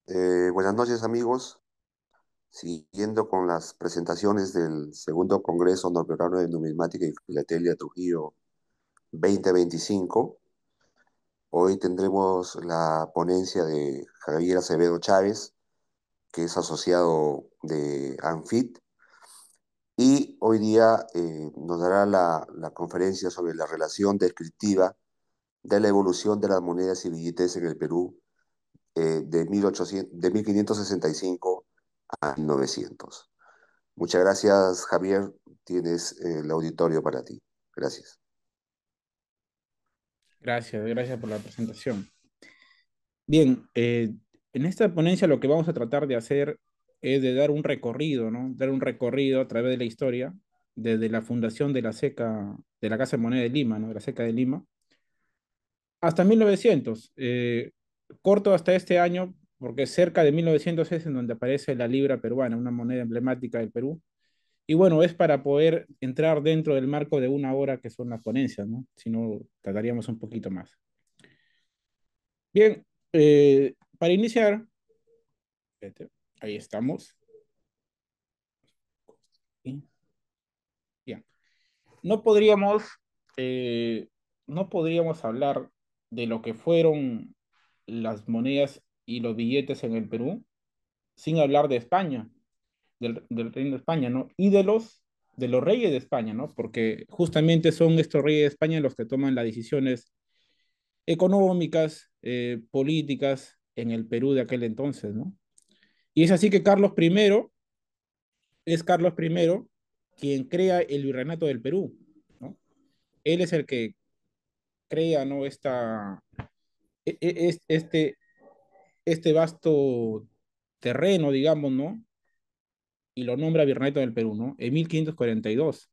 Buenas noches, amigos. Siguiendo con las presentaciones del segundo Congreso Norperuano de Numismática y Filatelia Trujillo 2025, hoy tendremos la ponencia de Javier Acevedo Chávez, que es asociado de ANFIT, y hoy día nos dará la conferencia sobre la relación descriptiva de la evolución de las monedas y billetes en el Perú de 1565 a 1900. Muchas gracias, Javier. Tienes el auditorio para ti. Gracias. Gracias, gracias por la presentación. Bien, en esta ponencia lo que vamos a tratar de hacer es de dar un recorrido, ¿no? Dar un recorrido a través de la historia, desde la fundación de la SECA, de la Casa de Moneda de Lima, ¿no? De la SECA de Lima, hasta 1900. Corto hasta este año, porque cerca de 1900 es en donde aparece la libra peruana, una moneda emblemática del Perú. Y bueno, es para poder entrar dentro del marco de una hora que son las ponencias, ¿no? Si no, tardaríamos un poquito más. Bien, para iniciar, espérate, ahí estamos. Bien, no podríamos, eh, no podríamos hablar de lo que fueron las monedas y los billetes en el Perú sin hablar de España, del Reino de España, ¿no? Y de los reyes de España, ¿no? Porque justamente son estos reyes de España los que toman las decisiones económicas, políticas en el Perú de aquel entonces, ¿no? Y es así que Carlos I quien crea el virreinato del Perú, ¿no? Él es el que crea, ¿no? Este, este vasto terreno, digamos, ¿no? Y lo nombra virreinato del Perú, ¿no? En 1542.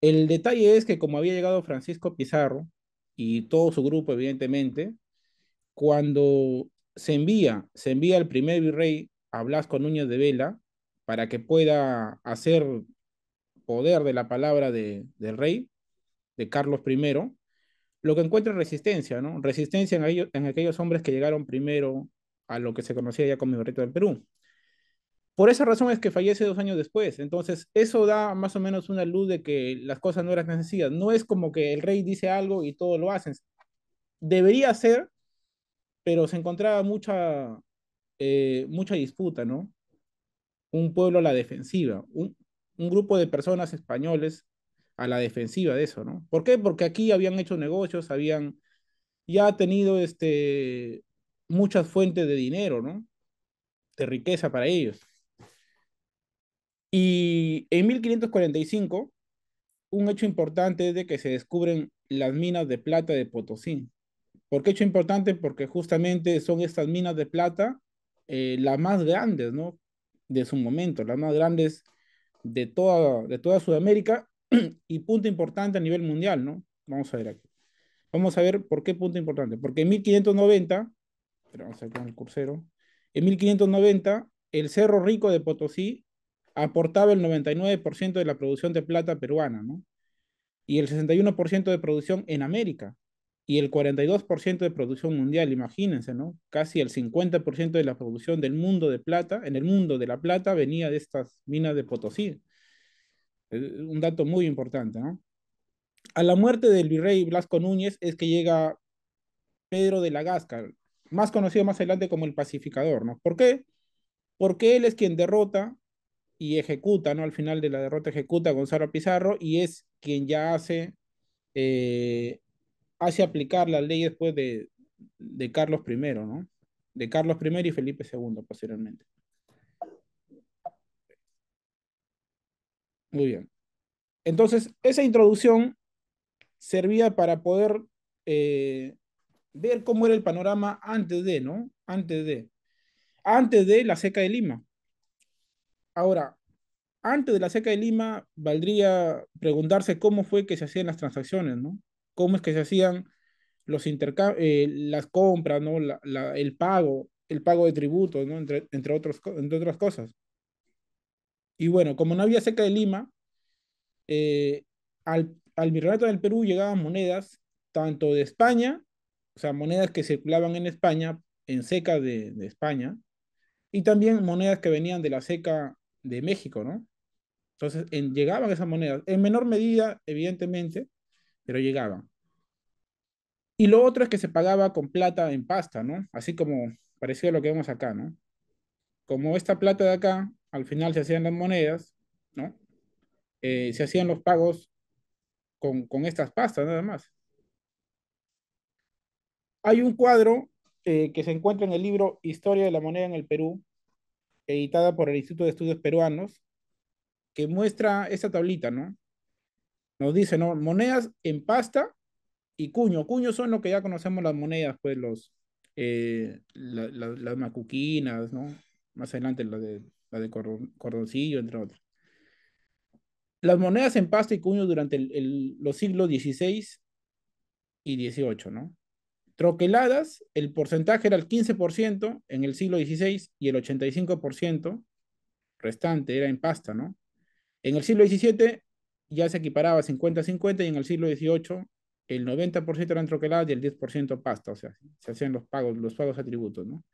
El detalle es que como había llegado Francisco Pizarro y todo su grupo, evidentemente, cuando se envía el primer virrey a Blasco Núñez de Vela para que pueda hacer poder de la palabra del rey, de Carlos I, lo que encuentra es resistencia, ¿no? Resistencia en aquellos hombres que llegaron primero a lo que se conocía ya como el reto del Perú. Por esa razón es que fallece 2 años después. Entonces, eso da más o menos una luz de que las cosas no eran tan sencillas. No es como que el rey dice algo y todos lo hacen. Debería ser, pero se encontraba mucha disputa, ¿no? Un pueblo a la defensiva, un grupo de personas españoles a la defensiva de eso, ¿no? ¿Por qué? Porque aquí habían hecho negocios, habían ya tenido muchas fuentes de dinero, ¿no? De riqueza para ellos. Y en 1545 un hecho importante es de que se descubren las minas de plata de Potosí. ¿Por qué hecho importante? Porque justamente son estas minas de plata las más grandes, ¿no? De su momento, las más grandes de toda Sudamérica y punto importante a nivel mundial, ¿no? Vamos a ver aquí. Vamos a ver por qué punto importante. Porque en 1590, pero vamos a ver con el cursero, en 1590 el Cerro Rico de Potosí aportaba el 99% de la producción de plata peruana, ¿no? Y el 61% de producción en América y el 42% de producción mundial, imagínense, ¿no? Casi el 50% de la producción del mundo de plata, en el mundo de la plata, venía de estas minas de Potosí. Un dato muy importante, ¿no? A la muerte del virrey Blasco Núñez es que llega Pedro de la Gasca, más conocido más adelante como el pacificador, ¿no? ¿Por qué? Porque él es quien derrota y ejecuta, ¿no? Al final de la derrota ejecuta a Gonzalo Pizarro y es quien ya eh, hace aplicar las leyes pues, de Carlos I, ¿no? De Carlos I y Felipe II posteriormente. Muy bien. Entonces, esa introducción servía para poder eh, ver cómo era el panorama antes de, ¿no? Antes de la seca de Lima. Ahora, antes de la seca de Lima, valdría preguntarse cómo fue que se hacían las transacciones, ¿no? Cómo es que se hacían las compras, ¿no? El pago de tributos, ¿no? Entre otras cosas. Y bueno, como no había seca de Lima, al virreinato del Perú llegaban monedas tanto de España, o sea, monedas que circulaban en España en seca de España y también monedas que venían de la seca de México, ¿no? Entonces, llegaban esas monedas, en menor medida, evidentemente, pero llegaban. Y lo otro es que se pagaba con plata en pasta, ¿no? Así como parecido a lo que vemos acá, ¿no? Como esta plata de acá, al final se hacían las monedas, ¿no? Se hacían los pagos con estas pastas nada más. Hay un cuadro que se encuentra en el libro Historia de la moneda en el Perú, editada por el Instituto de Estudios Peruanos, que muestra esta tablita, ¿no? Nos dice, ¿no? Monedas en pasta y cuño. Cuño son lo que ya conocemos las monedas, pues las macuquinas, ¿no? Más adelante la de cordoncillo, entre otras. Las monedas en pasta y cuño durante los siglos XVI y XVIII, ¿no? Troqueladas, el porcentaje era el 15% en el siglo XVI y el 85% restante era en pasta, ¿no? En el siglo XVII ya se equiparaba 50-50 y en el siglo XVIII el 90% eran troqueladas y el 10% pasta, o sea, se hacían los pagos a tributos, ¿no?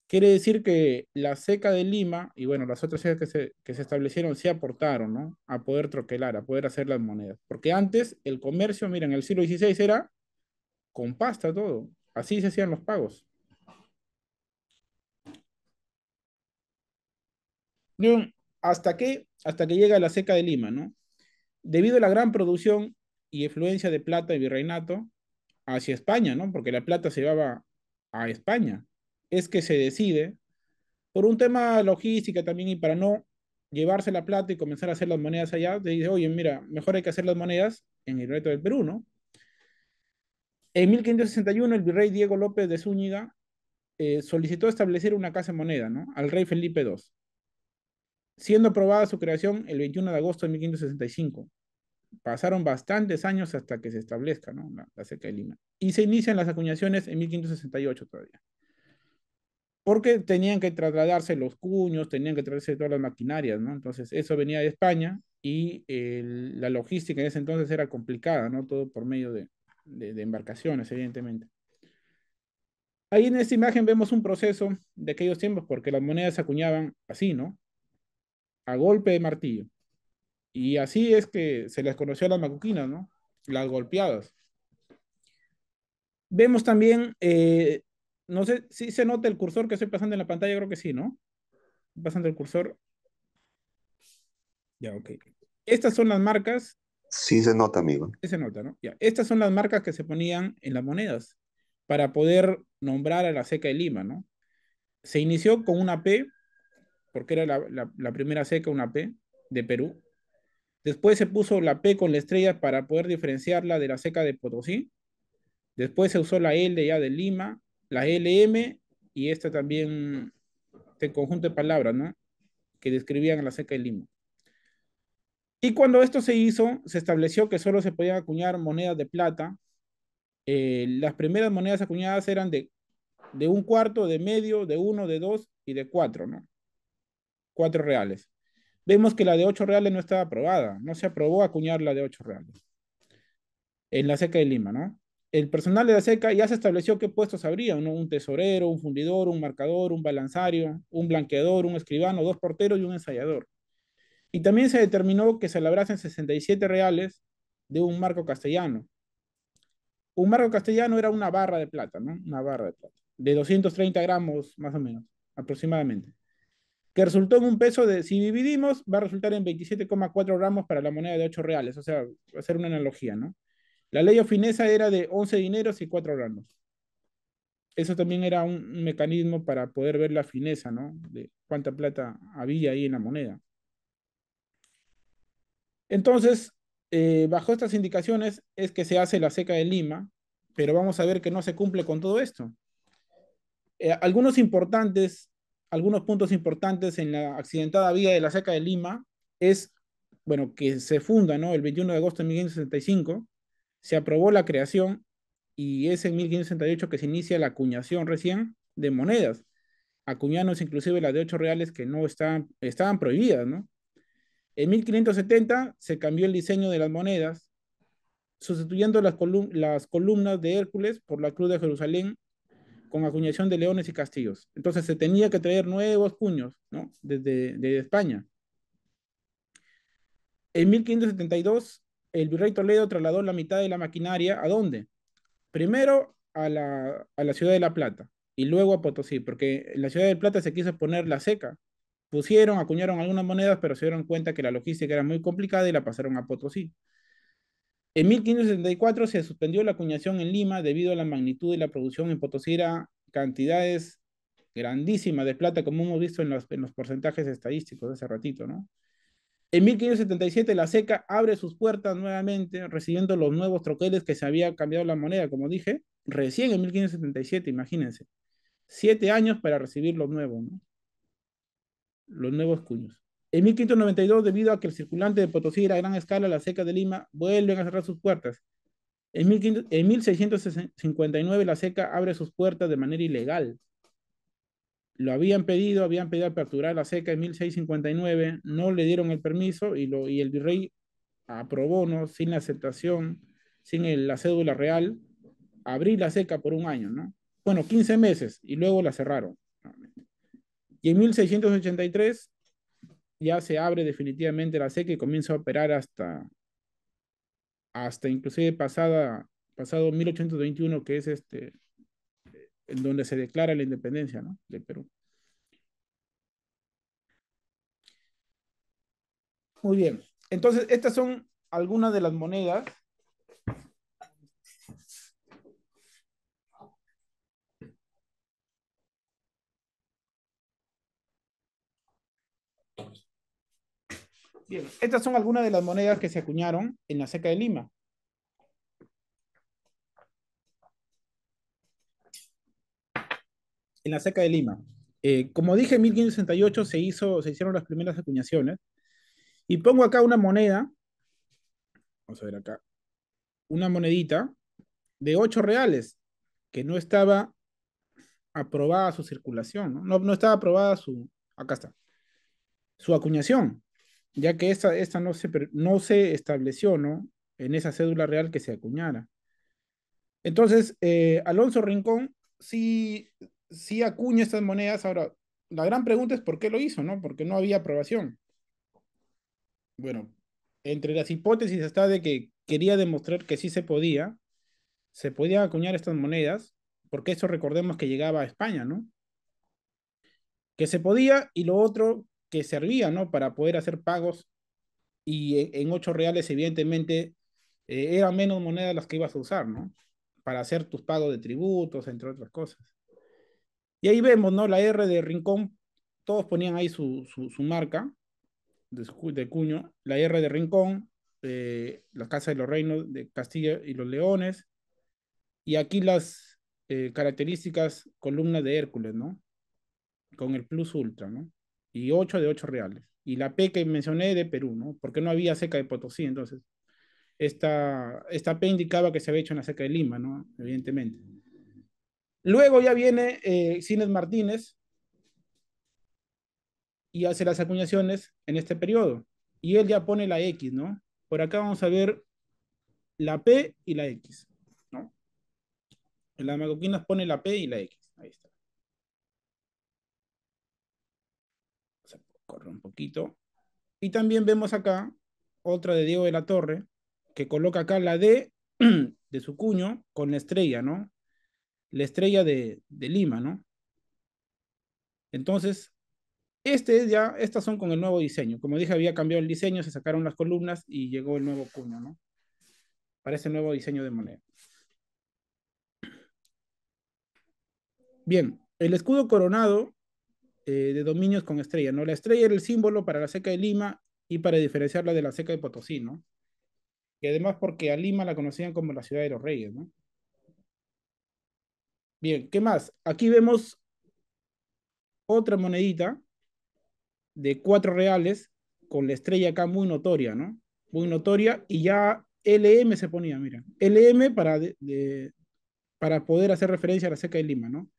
Quiere decir que la seca de Lima y bueno, las otras secas que se establecieron sí aportaron, ¿no? A poder troquelar, a poder hacer las monedas. Porque antes el comercio, mira, en el siglo XVI era con pasta todo. Así se hacían los pagos. ¿No? Hasta que llega la seca de Lima, ¿no? Debido a la gran producción y influencia de plata y virreinato hacia España, ¿no? Porque la plata se llevaba a España. Es que se decide por un tema de logística también y para no llevarse la plata y comenzar a hacer las monedas allá, te dice, oye, mira, mejor hay que hacer las monedas en el reto del Perú, ¿no? En 1561 el virrey Diego López de Zúñiga solicitó establecer una casa de moneda, ¿no? Al rey Felipe II, siendo aprobada su creación el 21 de agosto de 1565. Pasaron bastantes años hasta que se establezca, ¿no? La seca de Lima. Y se inician las acuñaciones en 1568 todavía. Porque tenían que trasladarse los cuños, tenían que traerse todas las maquinarias, ¿no? Entonces, eso venía de España y la logística en ese entonces era complicada, ¿no? Todo por medio de embarcaciones, evidentemente. Ahí en esta imagen vemos un proceso de aquellos tiempos, porque las monedas se acuñaban así, ¿no? A golpe de martillo. Y así es que se les conoció a las macuquinas, ¿no? Las golpeadas. Vemos también, no sé si se nota el cursor que estoy pasando en la pantalla, creo que sí, ¿no? Pasando el cursor. Ya, ok. Estas son las marcas, Sí se nota, amigo. ¿qué se nota, no? Ya, estas son las marcas que se ponían en las monedas para poder nombrar a la seca de Lima, ¿no? Se inició con una P, porque era la primera seca, una P de Perú. Después se puso la P con la estrella para poder diferenciarla de la seca de Potosí. Después se usó la L ya de Lima, la LM y esta también, este conjunto de palabras, ¿no? Que describían a la seca de Lima. Y cuando esto se hizo, se estableció que solo se podían acuñar monedas de plata. Las primeras monedas acuñadas eran de un cuarto, de medio, de uno, de dos y de cuatro, ¿no? 4 reales. Vemos que la de 8 reales no estaba aprobada, no se aprobó acuñar la de 8 reales en la seca de Lima, ¿no? El personal de la seca ya se estableció qué puestos habría, ¿no? Un tesorero, un fundidor, un marcador, un balanzario, un blanqueador, un escribano, 2 porteros y un ensayador. Y también se determinó que se labrasen 67 reales de un marco castellano. Un marco castellano era una barra de plata, ¿no? Una barra de plata, de 230 gramos más o menos, aproximadamente, que resultó en un peso de, si dividimos, va a resultar en 27,4 gramos para la moneda de 8 reales, o sea, va a ser una analogía, ¿no? La ley finesa era de 11 dineros y 4 gramos. Eso también era un mecanismo para poder ver la fineza, ¿no? De cuánta plata había ahí en la moneda. Entonces, bajo estas indicaciones es que se hace la seca de Lima, pero vamos a ver que no se cumple con todo esto. Algunos importantes, algunos puntos importantes en la accidentada vida de la seca de Lima es, bueno, que se funda, ¿no? El 21 de agosto de 1565, se aprobó la creación y es en 1568 que se inicia la acuñación recién de monedas, acuñanos inclusive las de 8 reales que no estaban prohibidas, ¿no? En 1570 se cambió el diseño de las monedas, sustituyendo las columnas de Hércules por la Cruz de Jerusalén con acuñación de leones y castillos. Entonces se tenía que traer nuevos cuños, ¿no? Desde España. En 1572, el virrey Toledo trasladó la mitad de la maquinaria, ¿a dónde? Primero a la ciudad de La Plata y luego a Potosí, porque en la ciudad de La Plata se quiso poner la seca. Pusieron, acuñaron algunas monedas, pero se dieron cuenta que la logística era muy complicada y la pasaron a Potosí. En 1574 se suspendió la acuñación en Lima debido a la magnitud de la producción en Potosí, era cantidades grandísimas de plata, como hemos visto en los porcentajes estadísticos de hace ratito, ¿no? En 1577 la SECA abre sus puertas nuevamente, recibiendo los nuevos troqueles que se había cambiado la moneda, como dije, recién en 1577, imagínense. 7 años para recibir los nuevos, ¿no? Los nuevos cuños. En 1592, debido a que el circulante de Potosí era a gran escala, la SECA de Lima vuelven a cerrar sus puertas. En 1659 la SECA abre sus puertas de manera ilegal. Lo habían pedido aperturar la SECA en 1659, no le dieron el permiso y el virrey aprobó, ¿no? Sin la aceptación, sin la cédula real, abrir la SECA por un año, ¿no? Bueno, 15 meses y luego la cerraron. Y en 1683 ya se abre definitivamente la SECA y comienza a operar hasta inclusive pasado 1821, que es en donde se declara la independencia, ¿no? De Perú. Muy bien. Entonces, estas son algunas de las monedas. Bien, estas son algunas de las monedas que se acuñaron en la SECA de Lima. En la SECA de Lima. Como dije, en 1568 se hicieron las primeras acuñaciones. Y pongo acá una moneda, vamos a ver acá, una monedita de 8 reales, que no estaba aprobada su circulación, ¿no? No estaba aprobada acá está, su acuñación, ya que esta no se estableció, ¿no? En esa cédula real que se acuñara. Entonces, Alonso Rincón sí acuña estas monedas. Ahora, la gran pregunta es por qué lo hizo, ¿no? Porque no había aprobación. Bueno, entre las hipótesis está de que quería demostrar que sí se podía acuñar estas monedas, porque eso recordemos que llegaba a España, ¿no? Que se podía y lo otro que servía, ¿no? Para poder hacer pagos y en 8 reales, evidentemente, eran menos monedas las que ibas a usar, ¿no? Para hacer tus pagos de tributos, entre otras cosas. Y ahí vemos, ¿no? La R de Rincón, todos ponían ahí su marca de cuño, la R de Rincón, la Casa de los Reinos de Castilla y los Leones, y aquí las características columnas de Hércules, ¿no? Con el Plus Ultra, ¿no? Y 8 de 8 reales. Y la P que mencioné de Perú, ¿no? Porque no había seca de Potosí, entonces esta P indicaba que se había hecho en la seca de Lima, ¿no? Evidentemente. Luego ya viene Cines Martínez y hace las acuñaciones en este periodo. Y él ya pone la X, ¿no? Por acá vamos a ver la P y la X, ¿no? En las macoquinas pone la P y la X. Ahí está. Vamos a correr un poquito. Y también vemos acá otra de Diego de la Torre, que coloca acá la D de su cuño con la estrella, ¿no? La estrella de Lima, ¿no? Entonces, estas son con el nuevo diseño. Como dije, había cambiado el diseño, se sacaron las columnas y llegó el nuevo cuño, ¿no? Para ese nuevo diseño de moneda. Bien, el escudo coronado de dominios con estrella, ¿no? La estrella era el símbolo para la seca de Lima y para diferenciarla de la seca de Potosí, ¿no? Y además porque a Lima la conocían como la ciudad de los reyes, ¿no? Bien, ¿qué más? Aquí vemos otra monedita de 4 reales con la estrella acá muy notoria, ¿no? Muy notoria y ya LM se ponía, mira, LM para poder hacer referencia a la seca de Lima, ¿no?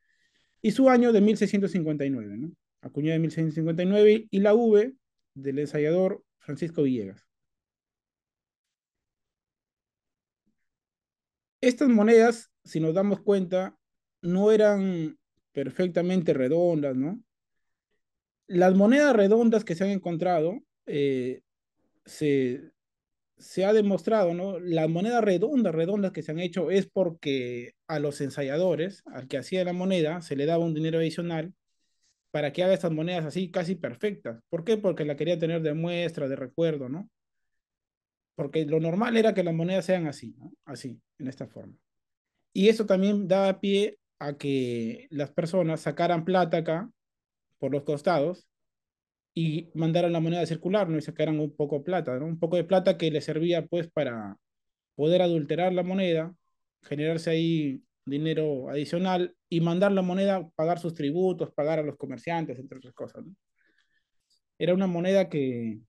Y su año de 1659, ¿no? Acuñada de 1659 y la V del ensayador Francisco Villegas. Estas monedas, si nos damos cuenta, no eran perfectamente redondas, ¿no? Las monedas redondas que se han encontrado, se, se ha demostrado, ¿no? Las monedas redondas que se han hecho es porque a los ensayadores, al que hacía la moneda, se le daba un dinero adicional para que haga estas monedas así casi perfectas. ¿Por qué? Porque la quería tener de muestra, de recuerdo, ¿no? Porque lo normal era que las monedas sean así, ¿no? Así, en esta forma. Y eso también da pie a que las personas sacaran plata acá por los costados y mandaran la moneda circular, ¿no? Y sacaran un poco de plata, ¿no? Un poco de plata que les servía pues para poder adulterar la moneda, generarse ahí dinero adicional y mandar la moneda, pagar sus tributos, pagar a los comerciantes, entre otras cosas, ¿no? Era una moneda que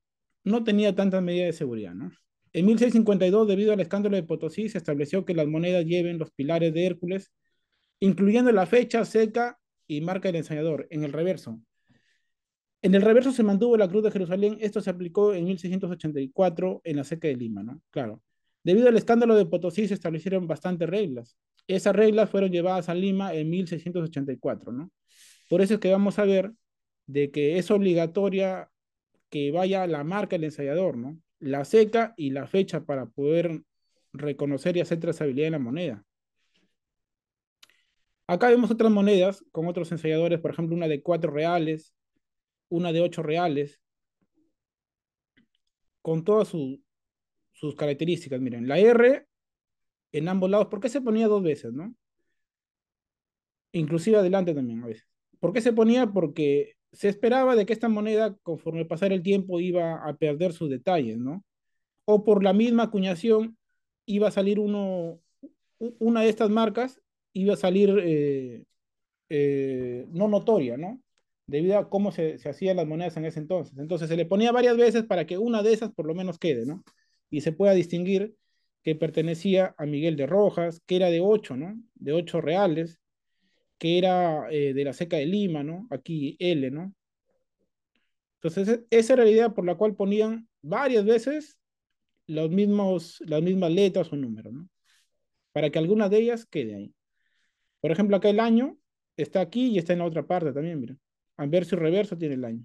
no tenía tantas medidas de seguridad, ¿no? En 1652, debido al escándalo de Potosí, se estableció que las monedas lleven los pilares de Hércules, incluyendo la fecha, seca y marca del ensayador, en el reverso. En el reverso se mantuvo la Cruz de Jerusalén. Esto se aplicó en 1684 en la seca de Lima, ¿no? Claro. Debido al escándalo de Potosí se establecieron bastantes reglas. Esas reglas fueron llevadas a Lima en 1684, ¿no? Por eso es que vamos a ver de que es obligatoria que vaya la marca del ensayador, ¿no? La seca y la fecha para poder reconocer y hacer trazabilidad en la moneda. Acá vemos otras monedas con otros ensayadores, por ejemplo, una de 4 reales, una de 8 reales, con todas sus características. Miren, la R en ambos lados, ¿por qué se ponía dos veces, no? Inclusive adelante también a veces. ¿Por qué se ponía? Porque se esperaba de que esta moneda, conforme pasara el tiempo, iba a perder sus detalles, ¿no? O por la misma acuñación iba a salir una de estas marcas, iba a salir no notoria, ¿no? Debido a cómo se hacían las monedas en ese entonces. Entonces se le ponía varias veces para que una de esas por lo menos quede, ¿no? Y se pueda distinguir que pertenecía a Miguel de Rojas, que era de 8, ¿no? De 8 reales, que era de la Seca de Lima, ¿no? Aquí L, ¿no? Entonces esa era la idea por la cual ponían varias veces las mismas letras o números, ¿no? Para que alguna de ellas quede ahí. Por ejemplo, acá el año está aquí y está en la otra parte también, mira. Anverso y reverso tiene el año.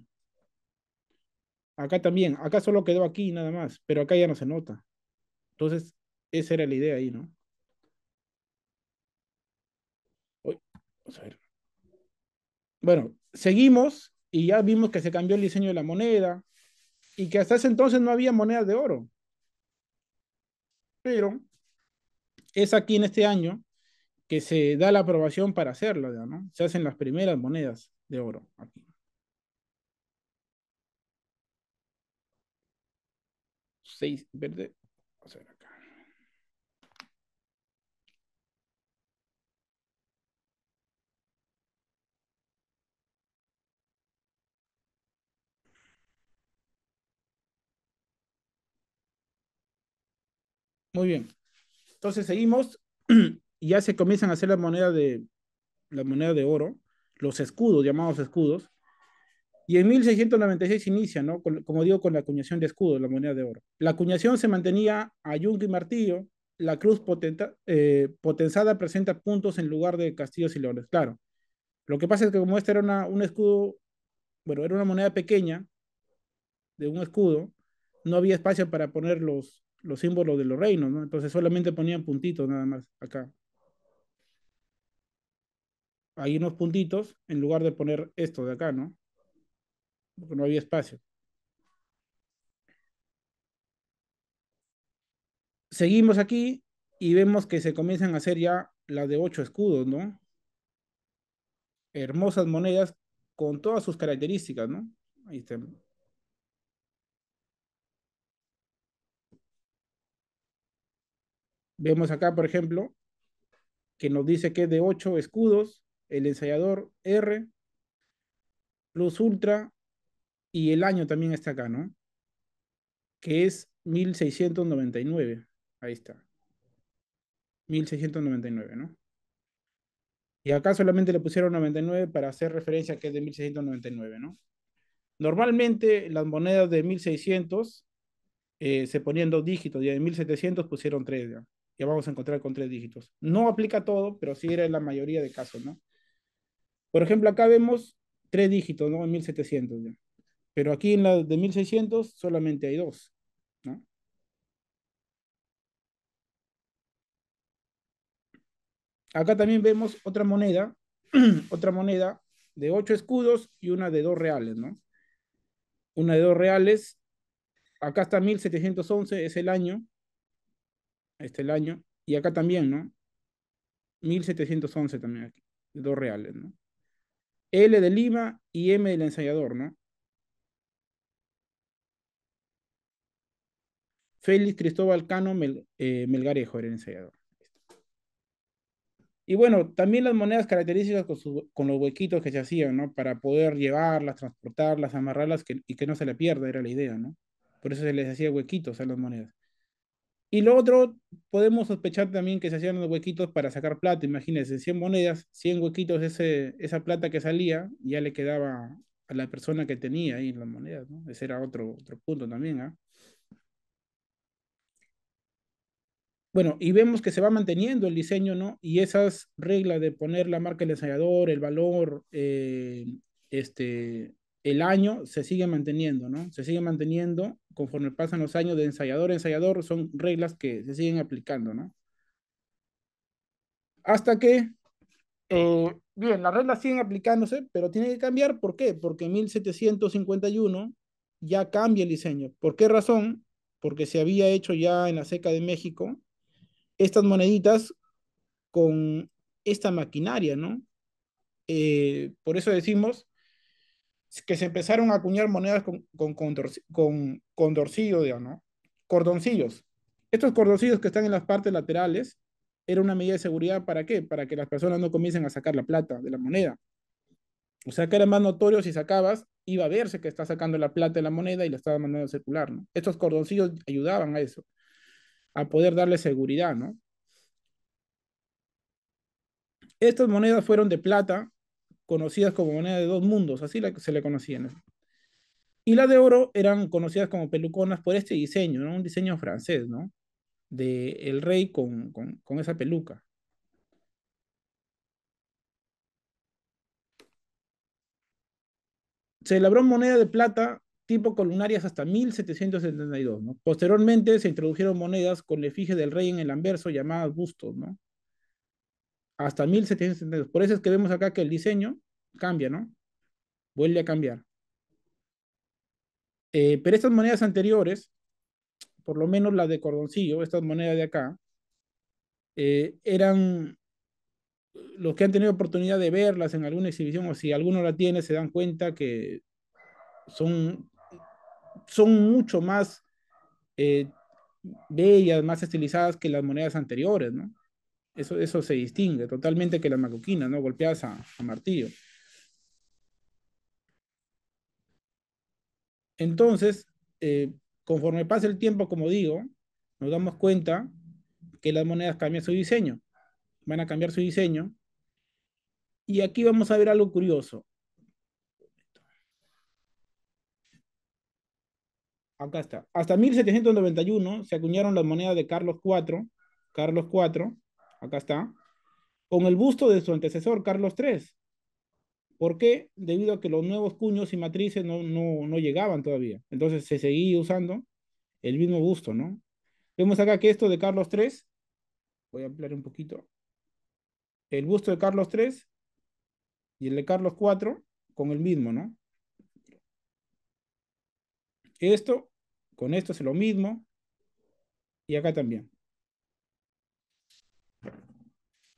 Acá también, acá solo quedó aquí nada más, pero acá ya no se nota. Entonces, esa era la idea ahí, ¿no? Uy, vamos a ver. Bueno, seguimos y ya vimos que se cambió el diseño de la moneda y que hasta ese entonces no había monedas de oro, pero es aquí en este año que se da la aprobación para hacerlo, ¿ya? ¿No? Se hacen las primeras monedas de oro aquí. 6 verde. Vamos a ver acá. Muy bien. Entonces seguimos y ya se comienzan a hacer las monedas de oro, los escudos, llamados escudos. Y en 1696 inicia, ¿no? Como digo, con la acuñación de escudos, la moneda de oro. La acuñación se mantenía a yunque y martillo. La cruz potenzada presenta puntos en lugar de castillos y leones. Claro. Lo que pasa es que como este era un escudo, bueno, era una moneda pequeña de un escudo, no había espacio para poner los símbolos de los reinos, ¿no? Entonces solamente ponían puntitos nada más acá. Hay unos puntitos en lugar de poner esto de acá, ¿no? Porque no había espacio. Seguimos aquí y vemos que se comienzan a hacer ya las de 8 escudos, ¿no? Hermosas monedas con todas sus características, ¿no? Ahí está. Vemos acá, por ejemplo, que nos dice que es de 8 escudos, el ensayador R, Plus Ultra, y el año también está acá, ¿no? Que es 1699. Ahí está, 1699, ¿no? Y acá solamente le pusieron 99 para hacer referencia a que es de 1699, ¿no? Normalmente las monedas de 1600 se ponían dos dígitos, y en 1700 pusieron tres, ¿ya? ya vamos a encontrar con 3 dígitos. No aplica todo, pero sí era en la mayoría de casos, ¿no? Por ejemplo, acá vemos 3 dígitos, ¿no? En 1700 ya. Pero aquí en la de 1600 solamente hay dos, ¿no? Acá también vemos otra moneda, otra moneda de 8 escudos y una de 2 reales, ¿no? Una de 2 reales, acá está 1711, es el año, este el año, y acá también, ¿no? 1711 también aquí, de 2 reales, ¿no? L de Lima y M del ensayador, ¿no? Félix Cristóbal Cano Melgarejo era el ensayador. Y bueno, también las monedas características con los huequitos que se hacían, ¿no? Para poder llevarlas, transportarlas, amarrarlas y que no se le pierda, era la idea, ¿no? Por eso se les hacía huequitos a las monedas. Y lo otro, podemos sospechar también que se hacían los huequitos para sacar plata. Imagínense, 100 monedas, 100 huequitos, esa plata que salía, ya le quedaba a la persona que tenía ahí las monedas, ¿no? Ese era otro punto también, ¿ah? Bueno, y vemos que se va manteniendo el diseño, ¿no? Y esas reglas de poner la marca del ensayador, el valor, este, el año, se sigue manteniendo, ¿no? Se sigue manteniendo conforme pasan los años de ensayador a ensayador, son reglas que se siguen aplicando, ¿no? Hasta que, bien, las reglas siguen aplicándose, pero tiene que cambiar, ¿por qué? Porque en 1751 ya cambia el diseño. ¿Por qué razón? Porque se había hecho ya en la Seca de México estas moneditas con esta maquinaria, ¿no? Por eso decimos que se empezaron a acuñar monedas con condorcillo, digamos, ¿no? Cordoncillos. Estos cordoncillos que están en las partes laterales era una medida de seguridad, ¿para qué? Para que las personas no comiencen a sacar la plata de la moneda. O sea que era más notorio si sacabas, iba a verse que está sacando la plata de la moneda y la estaba mandando a circular, ¿no? Estos cordoncillos ayudaban a eso, a poder darle seguridad, ¿no? Estas monedas fueron de plata, conocidas como moneda de dos mundos, así se le conocían, ¿no? Y las de oro eran conocidas como peluconas por este diseño, ¿no? Un diseño francés, ¿no? De el rey con esa peluca. Se elaboró moneda de plata tipo columnarias hasta 1772, ¿no? Posteriormente se introdujeron monedas con la efigie del rey en el anverso llamadas bustos, ¿no? Hasta 1772. Por eso es que vemos acá que el diseño cambia, ¿no? Vuelve a cambiar. Pero estas monedas anteriores, por lo menos las de cordoncillo, estas monedas de acá, eran los que han tenido oportunidad de verlas en alguna exhibición o si alguno la tiene, se dan cuenta que son, son mucho más eh, bellas, más estilizadas que las monedas anteriores, ¿no? Eso se distingue totalmente que las macoquinas, ¿no? Golpeadas a martillo. Entonces, conforme pasa el tiempo, como digo, nos damos cuenta que las monedas cambian su diseño, van a cambiar su diseño. Y aquí vamos a ver algo curioso. Acá está. Hasta 1791 se acuñaron las monedas de Carlos IV, acá está, con el busto de su antecesor, Carlos III. ¿Por qué? Debido a que los nuevos cuños y matrices no llegaban todavía. Entonces se seguía usando el mismo busto, ¿no? Vemos acá que esto de Carlos III, voy a ampliar un poquito, el busto de Carlos III y el de Carlos IV con el mismo, ¿no? Esto, con esto es lo mismo y acá también.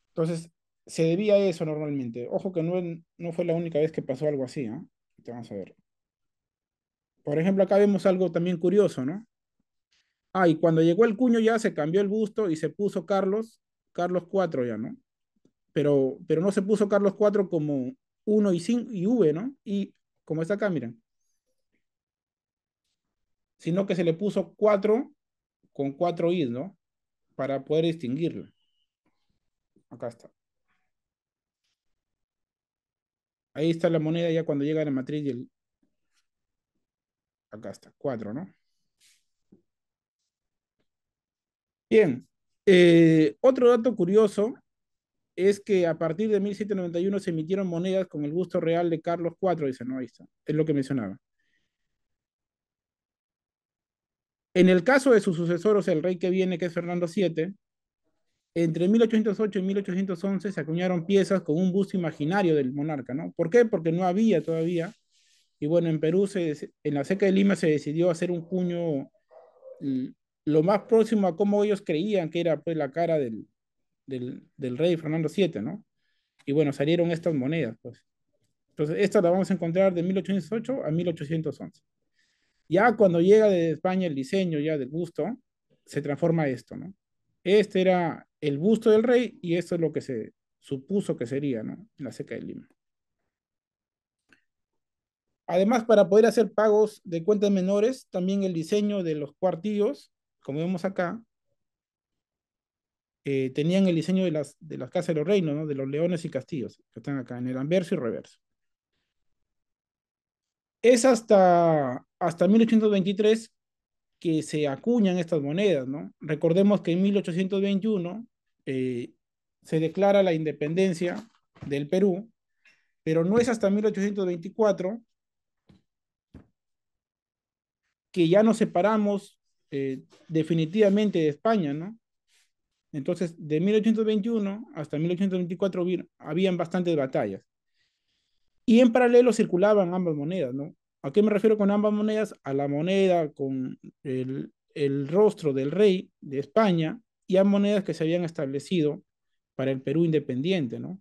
Entonces, se debía a eso normalmente. Ojo que no fue la única vez que pasó algo así, ¿no? Vamos a ver. Por ejemplo, acá vemos algo también curioso, ¿no? Ah, y cuando llegó el cuño ya se cambió el busto y se puso Carlos IV ya, ¿no? Pero no se puso Carlos IV como uno y 5 y V, ¿no? Y como está acá, miren, sino que se le puso 4 con 4 I, ¿no? Para poder distinguirlo. Acá está. Ahí está la moneda ya cuando llega a la matriz acá está, 4, ¿no? Bien. Otro dato curioso es que a partir de 1791 se emitieron monedas con el busto real de Carlos IV, dice, no, ahí está, es lo que mencionaba. En el caso de sus sucesoros, el rey que viene, que es Fernando VII, entre 1808 y 1811 se acuñaron piezas con un busto imaginario del monarca, ¿no? ¿Por qué? Porque no había todavía. Y bueno, en Perú, en la Seca de Lima, se decidió hacer un cuño lo más próximo a cómo ellos creían que era pues la cara del rey Fernando VII, ¿no? Y bueno, salieron estas monedas, pues. Entonces, esta la vamos a encontrar de 1808 a 1811. Ya cuando llega de España el diseño ya del busto, se transforma esto, ¿no? Este era el busto del rey y esto es lo que se supuso que sería, ¿no? La Seca de Lima. Además, para poder hacer pagos de cuentas menores, también el diseño de los cuartillos, como vemos acá, tenían el diseño de las casas de los reinos, ¿no? De los leones y castillos, que están acá en el anverso y reverso. Es hasta 1823 que se acuñan estas monedas, ¿no? Recordemos que en 1821 eh, se declara la independencia del Perú, pero no es hasta 1824 que ya nos separamos definitivamente de España, ¿no? Entonces, de 1821 hasta 1824 habían bastantes batallas. Y en paralelo circulaban ambas monedas, ¿no? ¿A qué me refiero con ambas monedas? A la moneda con el rostro del rey de España y a monedas que se habían establecido para el Perú independiente, ¿no?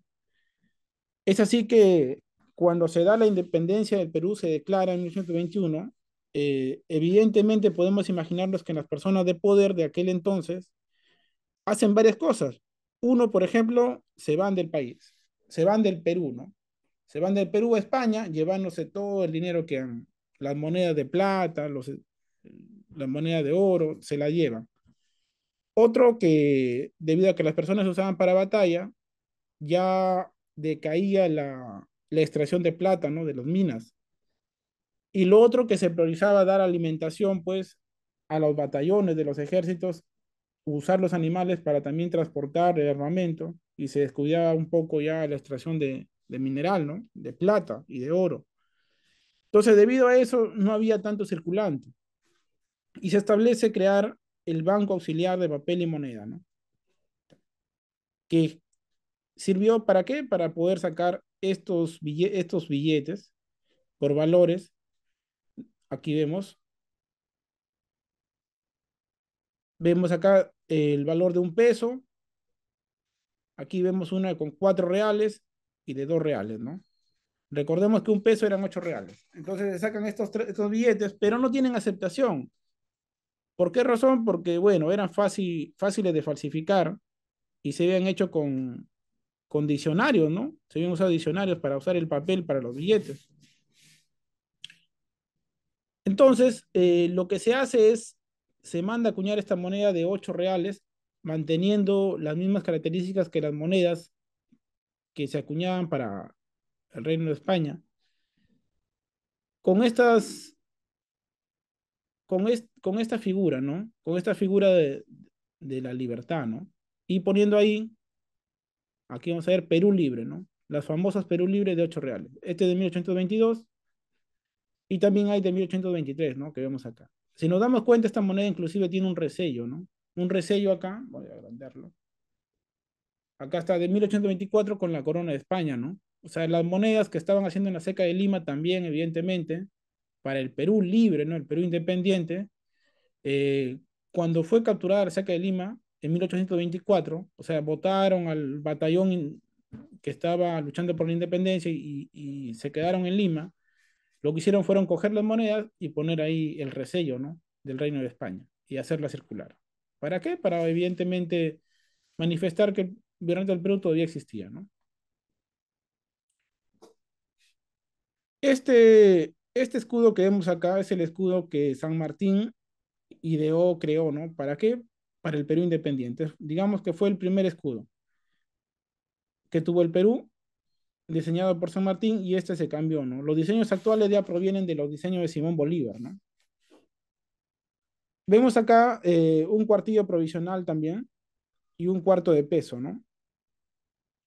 Es así que cuando se da la independencia del Perú, se declara en 1921, evidentemente podemos imaginarnos que las personas de poder de aquel entonces hacen varias cosas. Uno, por ejemplo, se van del país, se van del Perú, ¿no? Se van del Perú a España, llevándose todo el dinero que han, las monedas de plata, las monedas de oro, se la llevan. Otro que, debido a que las personas se usaban para batalla, ya decaía la extracción de plata, ¿no? De las minas. Y lo otro que se priorizaba dar alimentación, pues, a los batallones de los ejércitos, usar los animales para también transportar el armamento y se descuidaba un poco ya la extracción de mineral, ¿no? De plata y de oro. Entonces, debido a eso, no había tanto circulante y se establece crear el Banco Auxiliar de Papel y Moneda, ¿no? Que sirvió para qué? Para poder sacar estos billetes por valores. Aquí vemos acá el valor de un peso, aquí vemos una con 4 reales y de 2 reales, ¿no? Recordemos que un peso eran 8 reales. Entonces se sacan estos billetes, pero no tienen aceptación. ¿Por qué razón? Porque, bueno, eran fáciles de falsificar y se habían hecho con diccionarios, ¿no? Se habían usado diccionarios para usar el papel para los billetes. Entonces, lo que se hace es, se manda a acuñar esta moneda de 8 reales, manteniendo las mismas características que las monedas que se acuñaban para el Reino de España, con con esta figura, ¿no? Con esta figura de la libertad, ¿no? Y poniendo ahí, aquí vamos a ver Perú Libre, ¿no? Las famosas Perú Libre de 8 reales. Este de 1822 y también hay de 1823, ¿no? Que vemos acá. Si nos damos cuenta, esta moneda inclusive tiene un resello, ¿no? Un resello acá, voy a agrandarlo. Acá está de 1824 con la corona de España, ¿no? O sea, las monedas que estaban haciendo en la Seca de Lima también, evidentemente, para el Perú libre, ¿no? El Perú independiente, eh, cuando fue capturada la Seca de Lima en 1824, o sea, votaron al batallón que estaba luchando por la independencia y se quedaron en Lima, lo que hicieron fueron coger las monedas y poner ahí el resello, ¿no? Del Reino de España y hacerla circular. ¿Para qué? Para evidentemente manifestar que el Virreinato del Perú todavía existía, ¿no? Este escudo que vemos acá es el escudo que San Martín ideó, creó, ¿no? ¿Para qué? Para el Perú independiente. Digamos que fue el primer escudo que tuvo el Perú, diseñado por San Martín, y este se cambió, ¿no? Los diseños actuales ya provienen de los diseños de Simón Bolívar, ¿no? Vemos acá un cuartillo provisional también, y un cuarto de peso, ¿no?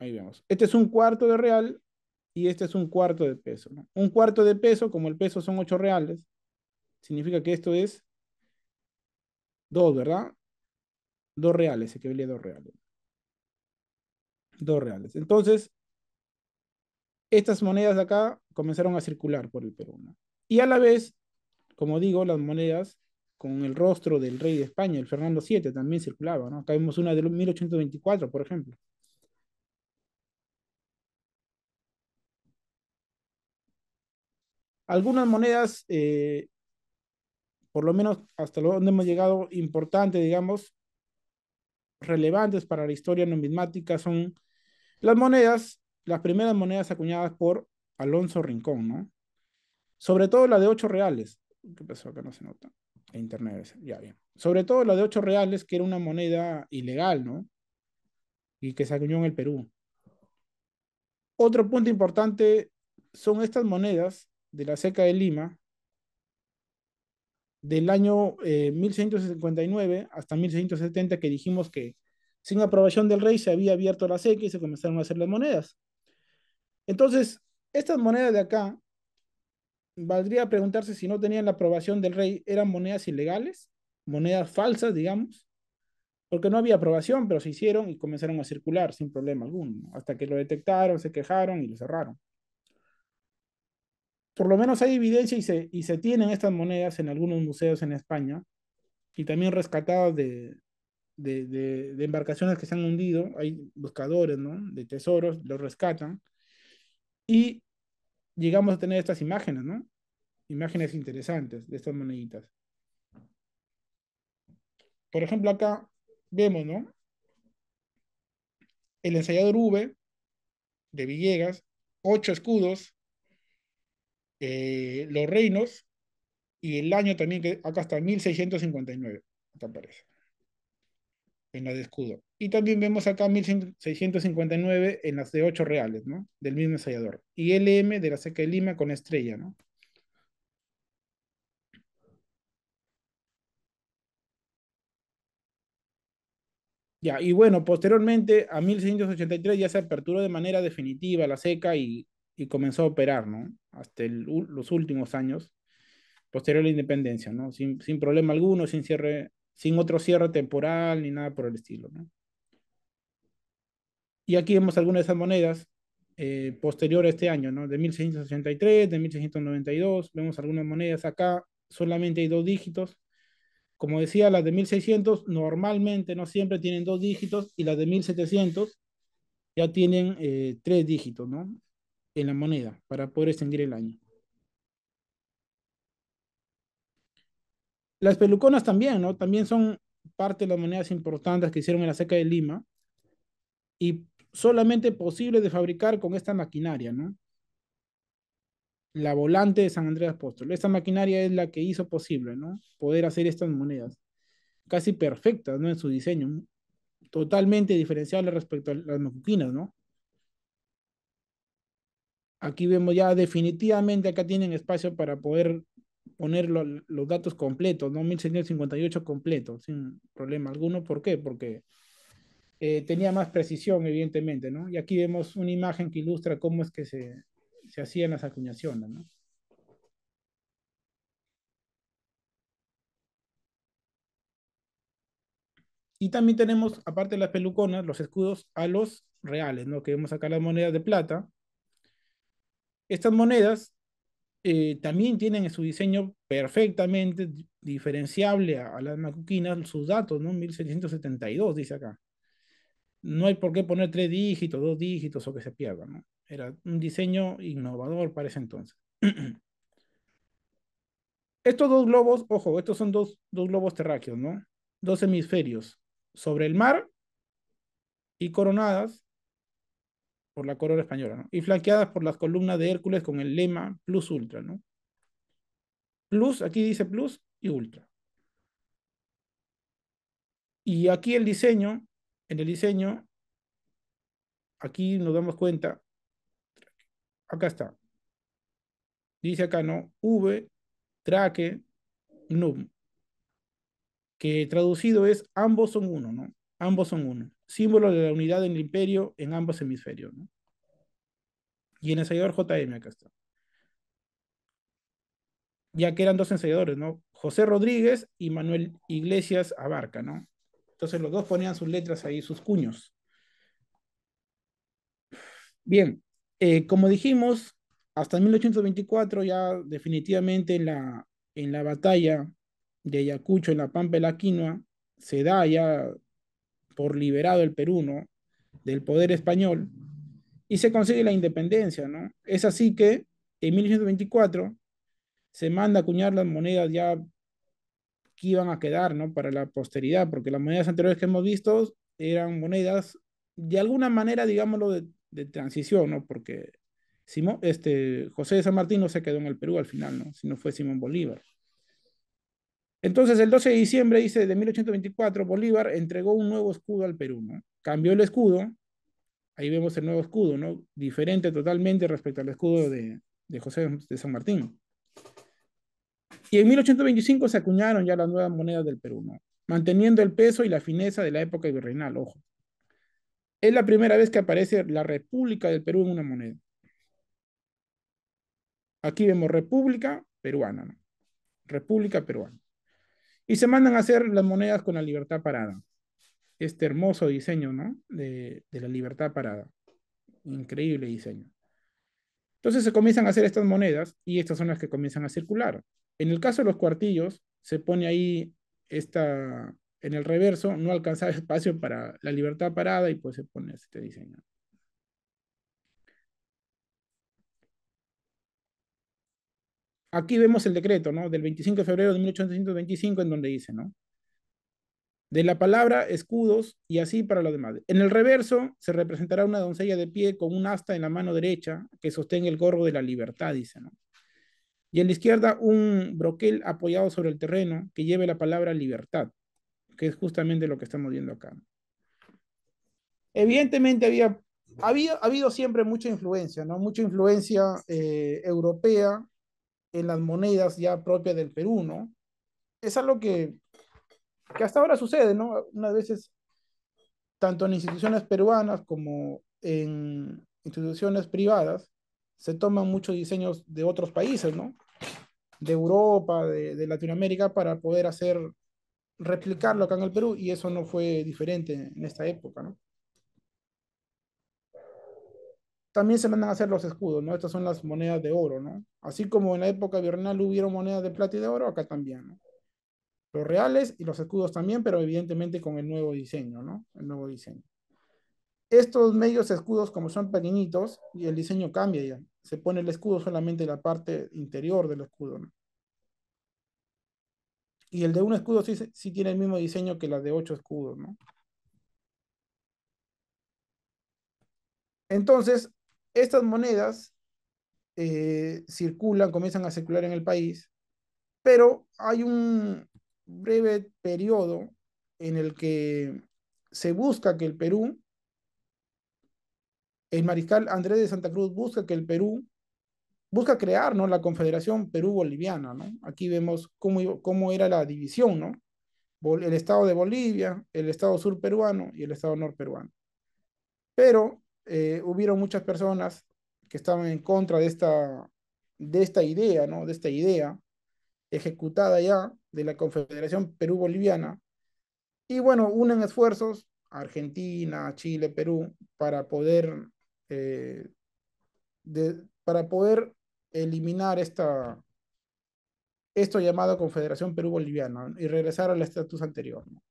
Ahí vemos. Este es un cuarto de real y este es un cuarto de peso, ¿no? Un cuarto de peso, como el peso son 8 reales, significa que esto es 2, ¿verdad? 2 reales, equivale a 2 reales. 2 reales. Entonces, estas monedas de acá comenzaron a circular por el Perú, ¿no? Y a la vez, como digo, las monedas con el rostro del rey de España, el Fernando VII, también circulaba, ¿no? Acá vemos una de 1824, por ejemplo. Algunas monedas, por lo menos hasta donde hemos llegado, importantes, digamos, relevantes para la historia numismática, son las monedas, las primeras monedas acuñadas por Alonso Rincón, ¿no? Sobre todo la de 8 reales. ¿Qué pasó? Acá no se nota. Internet, ya bien. Sobre todo la de 8 reales, que era una moneda ilegal, ¿no? Y que se acuñó en el Perú. Otro punto importante son estas monedas de la Seca de Lima del año 1659 hasta 1670, que dijimos que sin aprobación del rey se había abierto la seca y se comenzaron a hacer las monedas. Entonces, estas monedas de acá, valdría preguntarse si no tenían la aprobación del rey, eran monedas ilegales, monedas falsas, digamos, porque no había aprobación, pero se hicieron y comenzaron a circular sin problema alguno, ¿no? Hasta que lo detectaron, se quejaron y lo cerraron. Por lo menos hay evidencia y se tienen estas monedas en algunos museos en España y también rescatadas de embarcaciones que se han hundido. Hay buscadores, ¿no? De tesoros, los rescatan y llegamos a tener estas imágenes, ¿no? Imágenes interesantes de estas moneditas. Por ejemplo, acá vemos, ¿no? El ensayador V de Villegas, 8 escudos, los reinos y el año también, que acá está 1659, acá aparece, en la de escudo. Y también vemos acá 1659 en las de 8 reales, ¿no? Del mismo ensayador. Y LM de la Seca de Lima con estrella, ¿no? Ya, y bueno, posteriormente a 1683 ya se aperturó de manera definitiva la seca y comenzó a operar, ¿no? Hasta los últimos años, posterior a la independencia, ¿no? Sin problema alguno, sin cierre, sin otro cierre temporal ni nada por el estilo, ¿no? Y aquí vemos algunas de esas monedas posterior a este año, ¿no? De 1683, de 1692, vemos algunas monedas acá, solamente hay 2 dígitos. Como decía, las de 1600 normalmente, no siempre tienen 2 dígitos, y las de 1700 ya tienen 3 dígitos, ¿no? En la moneda para poder extinguir el año. Las peluconas también, ¿no? También son parte de las monedas importantes que hicieron en la Seca de Lima y solamente posible de fabricar con esta maquinaria, ¿no? La volante de San Andrés Apóstol. Esta maquinaria es la que hizo posible, ¿no? Poder hacer estas monedas casi perfectas, ¿no? En su diseño, totalmente diferenciable respecto a las macuquinas, ¿no? Aquí vemos ya definitivamente, acá tienen espacio para poder poner los datos completos, ¿no? 1658 completos, sin problema alguno. ¿Por qué? Porque tenía más precisión, evidentemente, ¿no? Y aquí vemos una imagen que ilustra cómo es que se hacían las acuñaciones, ¿no? Y también tenemos, aparte de las peluconas, los escudos a los reales, ¿no? Que vemos acá las monedas de plata. Estas monedas también tienen en su diseño perfectamente diferenciable a las macuquinas sus datos, ¿no? 1672 dice acá. No hay por qué poner 3 dígitos, 2 dígitos o que se pierda, ¿no? Era un diseño innovador para ese entonces. Estos 2 globos, ojo, estos son dos globos terráqueos, ¿no? 2 hemisferios sobre el mar y coronadas por la corona española, ¿no? Y flanqueadas por las columnas de Hércules con el lema Plus Ultra, ¿no? Plus, aquí dice Plus y Ultra. Y aquí en el diseño, aquí nos damos cuenta, acá está, dice acá, ¿no? V, traque, num, que traducido es ambos son uno, ¿no? Ambos son uno. Símbolo de la unidad del imperio en ambos hemisferios, ¿no? Y el ensayador JM, acá está. Ya que eran dos ensayadores, ¿no? José Rodríguez y Manuel Iglesias Abarca, ¿no? Entonces los dos ponían sus letras ahí, sus cuños. Bien, como dijimos, hasta 1824 ya definitivamente en la batalla de Ayacucho, en la Pampa de la Quinoa, se da ya por liberado el Perú, ¿no? Del poder español y se consigue la independencia, ¿no? Es así que en 1824 se manda a acuñar las monedas ya que iban a quedar, ¿no? Para la posteridad, porque las monedas anteriores que hemos visto eran monedas de alguna manera, digámoslo, de transición, ¿no? Porque José de San Martín no se quedó en el Perú al final, ¿no? Sino fue Simón Bolívar. Entonces, el 12 de diciembre, dice, de 1824, Bolívar entregó un nuevo escudo al Perú, ¿no? Cambió el escudo, ahí vemos el nuevo escudo, ¿no? Diferente totalmente respecto al escudo de José de San Martín. Y en 1825 se acuñaron ya las nuevas monedas del Perú, ¿no? Manteniendo el peso y la fineza de la época virreinal, ojo. Es la primera vez que aparece la República del Perú en una moneda. Aquí vemos República Peruana, ¿no? República Peruana. Y se mandan a hacer las monedas con la libertad parada. Este hermoso diseño, ¿no? De la libertad parada. Increíble diseño. Entonces se comienzan a hacer estas monedas y estas son las que comienzan a circular. En el caso de los cuartillos, se pone ahí en el reverso, no alcanzaba espacio para la libertad parada y pues se pone este diseño. Aquí vemos el decreto, ¿no? Del 25 de febrero de 1825 en donde dice, ¿no? De la palabra escudos y así para los demás. En el reverso se representará una doncella de pie con un asta en la mano derecha que sostenga el gorro de la libertad, dice, ¿no? Y en la izquierda un broquel apoyado sobre el terreno que lleve la palabra libertad, que es justamente lo que estamos viendo acá. Evidentemente ha habido siempre mucha influencia, ¿no? Mucha influencia europea en las monedas ya propias del Perú, ¿no? Es algo que hasta ahora sucede, ¿no? Unas veces, tanto en instituciones peruanas como en instituciones privadas, se toman muchos diseños de otros países, ¿no? De Europa, de Latinoamérica, para poder replicarlo acá en el Perú, y eso no fue diferente en esta época, ¿no? También se mandan a hacer los escudos, ¿no? Estas son las monedas de oro, ¿no? Así como en la época virreinal hubieron monedas de plata y de oro, acá también, ¿no? Los reales y los escudos también, pero evidentemente con el nuevo diseño, ¿no? El nuevo diseño. Estos medios escudos, como son pequeñitos, y el diseño cambia ya. Se pone el escudo solamente en la parte interior del escudo, ¿no? Y el de un escudo sí tiene el mismo diseño que la de 8 escudos, ¿no? Entonces, estas monedas circulan, comienzan a circular en el país, pero hay un breve periodo en el que se busca que el Perú, el mariscal Andrés de Santa Cruz busca que el Perú, busca crear, ¿no? La Confederación Perú-Boliviana, ¿no? Aquí vemos cómo era la división, ¿no? El estado de Bolivia, el estado sur peruano y el estado nor peruano. Pero hubieron muchas personas que estaban en contra de esta idea, ¿no? De esta idea ejecutada ya de la Confederación Perú-Boliviana. Y bueno, unen esfuerzos Argentina, Chile, Perú para eh, para poder eliminar esto llamado Confederación Perú-Boliviana, ¿no? Y regresar al estatus anterior, ¿no?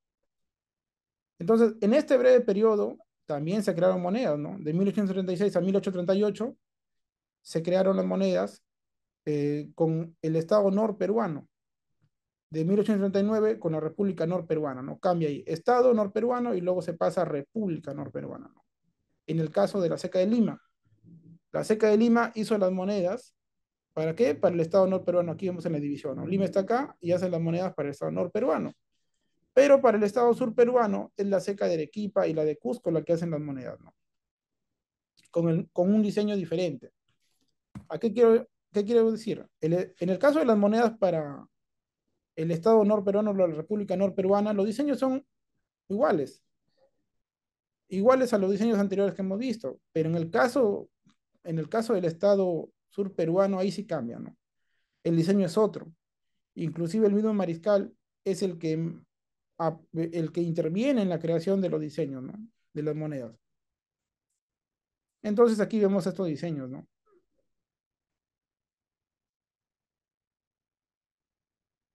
Entonces, en este breve periodo también se crearon monedas, ¿no? De 1836 a 1838 se crearon las monedas con el Estado norperuano. De 1839 con la República Norperuana, ¿no? Cambia ahí, Estado norperuano y luego se pasa a República Norperuana, ¿no? En el caso de la Seca de Lima, la Seca de Lima hizo las monedas, ¿para qué? Para el Estado norperuano, aquí vemos en la división, ¿no? Lima está acá y hace las monedas para el Estado norperuano. Pero para el Estado surperuano es la Seca de Arequipa y la de Cusco la que hacen las monedas, ¿no? Con un diseño diferente. ¿A qué quiero decir? En el caso de las monedas para el Estado norperuano o la República norperuana, los diseños son iguales. iguales a los diseños anteriores que hemos visto, pero en el caso del Estado sur peruano, ahí sí cambia, ¿no? El diseño es otro. Inclusive el mismo Mariscal es el que interviene en la creación de los diseños, ¿no? De las monedas. Entonces aquí vemos estos diseños, ¿no?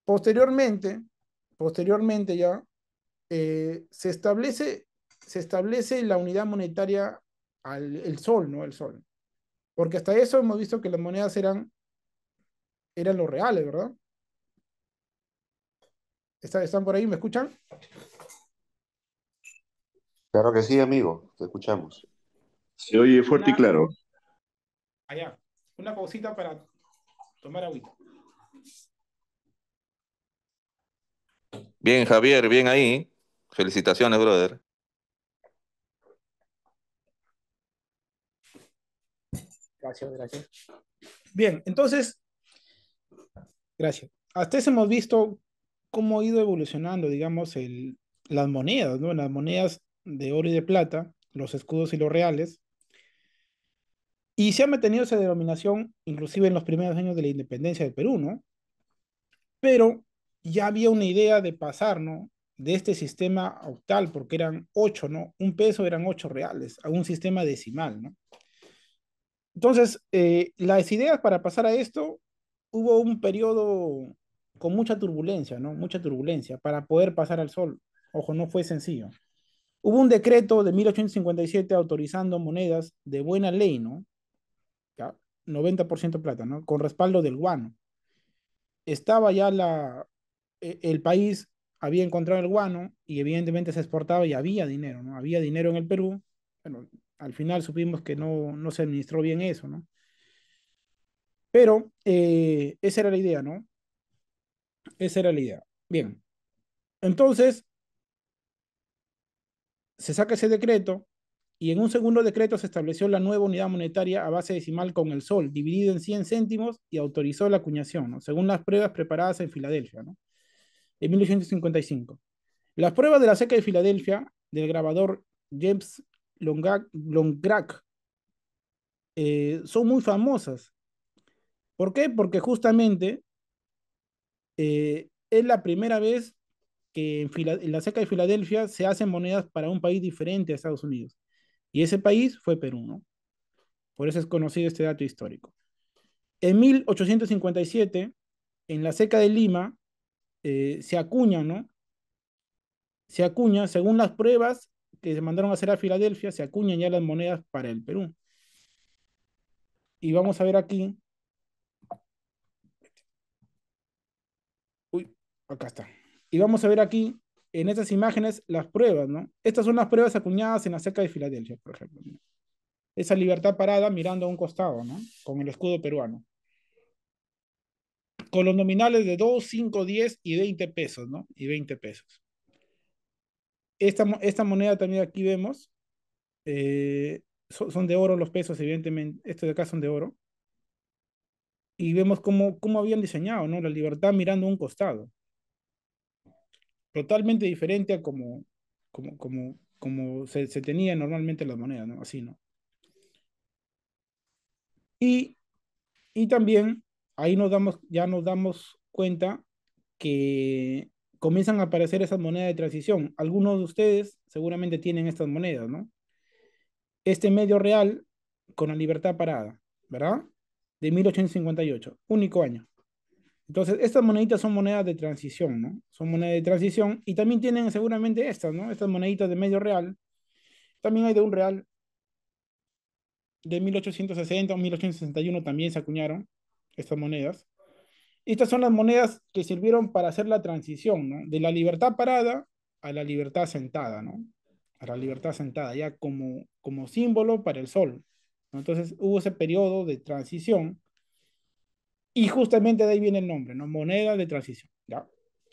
Posteriormente, posteriormente ya se establece la unidad monetaria el sol, ¿no? El sol. Porque hasta eso hemos visto que las monedas eran los reales, ¿verdad? ¿Están por ahí? ¿Me escuchan? Claro que sí, amigo, te escuchamos. Se oye fuerte y Una, claro. allá, una pausita para tomar agüita. Bien, Javier, bien ahí. Felicitaciones, brother. Gracias, gracias. Bien, entonces, gracias. Hasta eso hemos visto cómo ha ido evolucionando, digamos, las monedas, ¿no? Las monedas de oro y de plata, los escudos y los reales. Y se ha mantenido esa denominación inclusive en los primeros años de la independencia del Perú, ¿no? Pero ya había una idea de pasar, ¿no? De este sistema octal, porque eran ocho, ¿no? Un peso eran 8 reales, a un sistema decimal, ¿no? Entonces, las ideas para pasar a esto, hubo un periodo con mucha turbulencia, ¿no? Mucha turbulencia para poder pasar al sol. Ojo, no fue sencillo. Hubo un decreto de 1857 autorizando monedas de buena ley, ¿no? Ya, 90% plata, ¿no? Con respaldo del guano. Estaba ya el país había encontrado el guano y evidentemente se exportaba y había dinero, ¿no? Había dinero en el Perú. Bueno, al final supimos que no se administró bien eso, ¿no? Pero esa era la idea, ¿no? Esa era la idea. Bien, entonces se saca ese decreto y en un segundo decreto se estableció la nueva unidad monetaria a base decimal con el sol, dividido en 100 céntimos y autorizó la acuñación, ¿no? Según las pruebas preparadas en Filadelfia, ¿no? En 1855. Las pruebas de la seca de Filadelfia del grabador James Longrac son muy famosas. ¿Por qué? Porque justamente es la primera vez que en la seca de Filadelfia se hacen monedas para un país diferente a Estados Unidos. Y ese país fue Perú, ¿no? Por eso es conocido este dato histórico. En 1857, en la seca de Lima, se acuña, ¿no? Se acuña, según las pruebas que se mandaron a hacer a Filadelfia, se acuñan ya las monedas para el Perú. Y vamos a ver aquí, uy, acá está. Y vamos a ver aquí, en estas imágenes, las pruebas, ¿no? Estas son las pruebas acuñadas en la seca de Filadelfia, por ejemplo. Esa libertad parada mirando a un costado, ¿no? Con el escudo peruano. Con los nominales de 2, 5, 10 y 20 pesos, ¿no? Y 20 pesos. Esta moneda también aquí vemos, son de oro los pesos, evidentemente. Estos de acá son de oro. Y vemos cómo habían diseñado, ¿no? La libertad mirando a un costado. Totalmente diferente a como se tenía normalmente las monedas, ¿no? Así, ¿no? Y, y también ahí ya nos damos cuenta que comienzan a aparecer esas monedas de transición. Algunos de ustedes seguramente tienen estas monedas, ¿no? Este medio real con la libertad parada, ¿verdad? De 1858, único año. Entonces, estas moneditas son monedas de transición, ¿no? Son monedas de transición y también tienen seguramente estas, ¿no? Estas moneditas de medio real. También hay de un real de 1860 o 1861 también se acuñaron estas monedas. Estas son las monedas que sirvieron para hacer la transición, ¿no? De la libertad parada a la libertad sentada, ¿no? A la libertad sentada, ya como símbolo para el sol, ¿no? Entonces hubo ese periodo de transición y justamente de ahí viene el nombre, ¿no? Moneda de transición, ¿ya?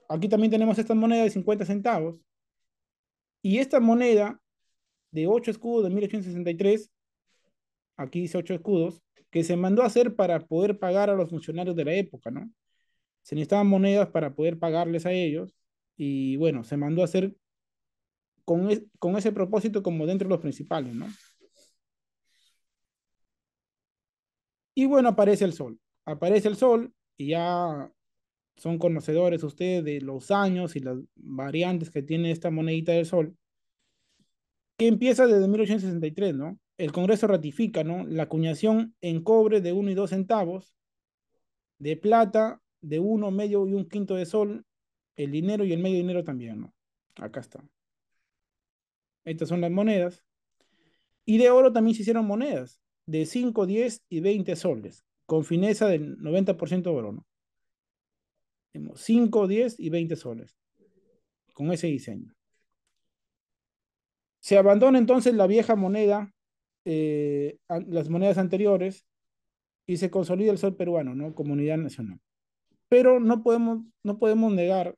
Aquí también tenemos esta moneda de 50 centavos y esta moneda de 8 escudos de 1863, aquí dice 8 escudos, que se mandó a hacer para poder pagar a los funcionarios de la época, ¿no? Se necesitaban monedas para poder pagarles a ellos y bueno, se mandó a hacer con ese propósito como dentro de los principales, ¿no? Y bueno, aparece el sol. Aparece el sol y ya son conocedores ustedes de los años y las variantes que tiene esta monedita del sol, que empieza desde 1863, ¿no? El Congreso ratifica, ¿no? La acuñación en cobre de 1 y 2 centavos, de plata de 1, medio y 1 quinto de sol, el dinero y el medio dinero también, ¿no? Acá está. Estas son las monedas. Y de oro también se hicieron monedas de 5, 10 y 20 soles, con fineza del 90% de oro, ¿no? 5, 10 y 20 soles, con ese diseño. Se abandona entonces la vieja moneda, las monedas anteriores, y se consolida el sol peruano, ¿no? Como unidad nacional. Pero no podemos negar,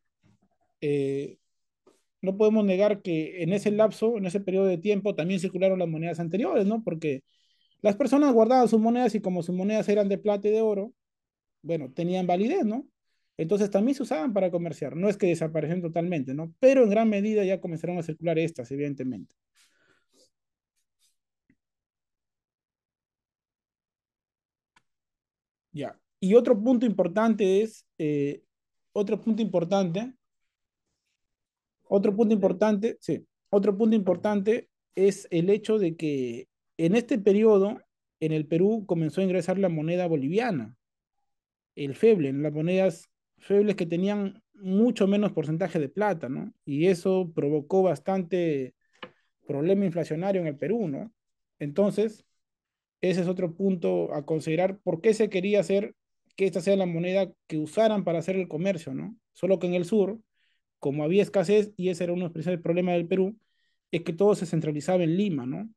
eh, no podemos negar que en ese lapso, en ese periodo de tiempo, también circularon las monedas anteriores, ¿no? Porque las personas guardaban sus monedas y como sus monedas eran de plata y de oro, bueno, tenían validez, ¿no? Entonces también se usaban para comerciar. No es que desaparecieron totalmente, ¿no? Pero en gran medida ya comenzaron a circular estas, evidentemente. Ya. Y otro punto importante es, otro punto importante, sí, otro punto importante es el hecho de que en este periodo, en el Perú comenzó a ingresar la moneda boliviana, el feble, las monedas febles que tenían mucho menos porcentaje de plata, ¿no? Y eso provocó bastante problema inflacionario en el Perú, ¿no? Entonces, ese es otro punto a considerar. ¿Por qué se quería hacer que esta sea la moneda que usaran para hacer el comercio, ¿no? Solo que en el sur, como había escasez, y ese era uno de los principales problemas del Perú, es que todo se centralizaba en Lima, ¿no?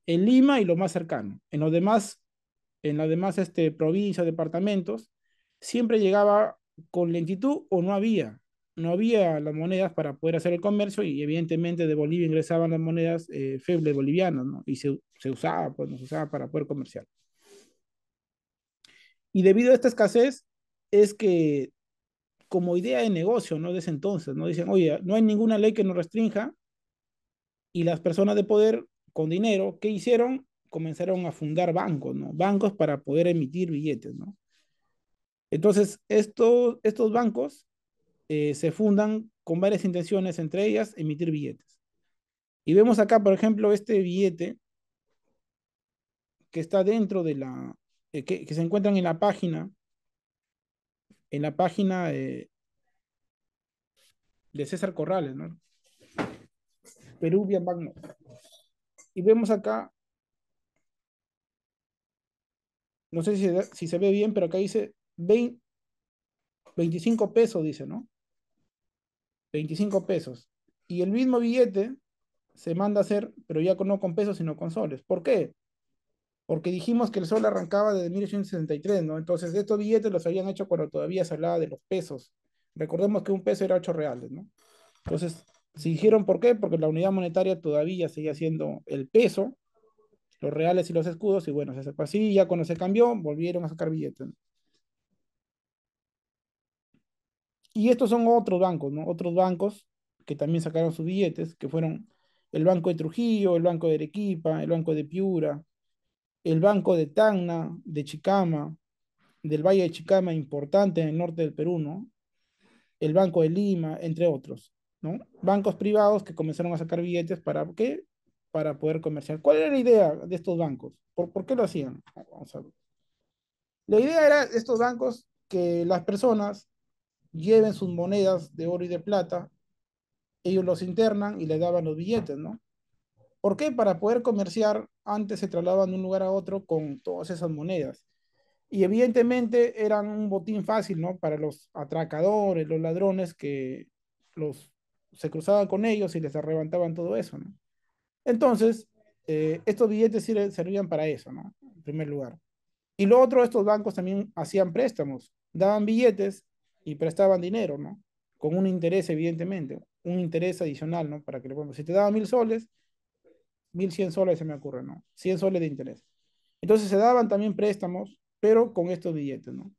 En Lima y lo más cercano. En las demás provincias, departamentos, siempre llegaba con lentitud o no había las monedas para poder hacer el comercio y evidentemente de Bolivia ingresaban las monedas febles bolivianas, ¿no? Y se usaba, pues no se usaba para poder comerciar. Y debido a esta escasez es que como idea de negocio, ¿no? De ese entonces, ¿no? Dicen, oye, no hay ninguna ley que nos restrinja y las personas de poder con dinero, ¿qué hicieron? Comenzaron a fundar bancos, ¿no? Bancos para poder emitir billetes, ¿no? Entonces, estos bancos se fundan con varias intenciones, entre ellas emitir billetes. Y vemos acá, por ejemplo, este billete que está dentro que se encuentran en la página de César Corrales, ¿no? Peruvian Banknote. Y vemos acá, no sé si se ve bien, pero acá dice 25 pesos, dice, ¿no? 25 pesos. Y el mismo billete se manda a hacer, pero ya no con pesos, sino con soles. ¿Por qué? Porque dijimos que el sol arrancaba desde 1863, ¿no? Entonces, estos billetes los habían hecho cuando todavía se hablaba de los pesos. Recordemos que un peso era 8 reales, ¿no? Entonces, si dijeron por qué, porque la unidad monetaria todavía seguía siendo el peso, los reales y los escudos, y bueno, se sacó así, y ya cuando se cambió, volvieron a sacar billetes, ¿no? Y estos son otros bancos, ¿no? Otros bancos que también sacaron sus billetes, que fueron el Banco de Trujillo, el Banco de Arequipa, el Banco de Piura, el Banco de Tacna, de Chicama, del Valle de Chicama, importante en el norte del Perú, ¿no? El Banco de Lima, entre otros, ¿no? Bancos privados que comenzaron a sacar billetes para ¿qué? Para poder comerciar. ¿Cuál era la idea de estos bancos? ¿Por qué lo hacían? Vamos a ver. La idea era de estos bancos que las personas lleven sus monedas de oro y de plata, ellos los internan y les daban los billetes, ¿no? ¿Por qué? Para poder comerciar, antes se trasladaban de un lugar a otro con todas esas monedas. Y evidentemente eran un botín fácil, ¿no? Para los atracadores, los ladrones que los, se cruzaban con ellos y les arrebataban todo eso, ¿no? Entonces, estos billetes servían para eso, ¿no? En primer lugar. Y lo otro, estos bancos también hacían préstamos, daban billetes y prestaban dinero, ¿no? Con un interés, evidentemente, un interés adicional, ¿no? Para que le pongan, si te daban 1.000 soles, 1.100 soles se me ocurre, ¿no? 100 soles de interés. Entonces se daban también préstamos, pero con estos billetes, ¿no?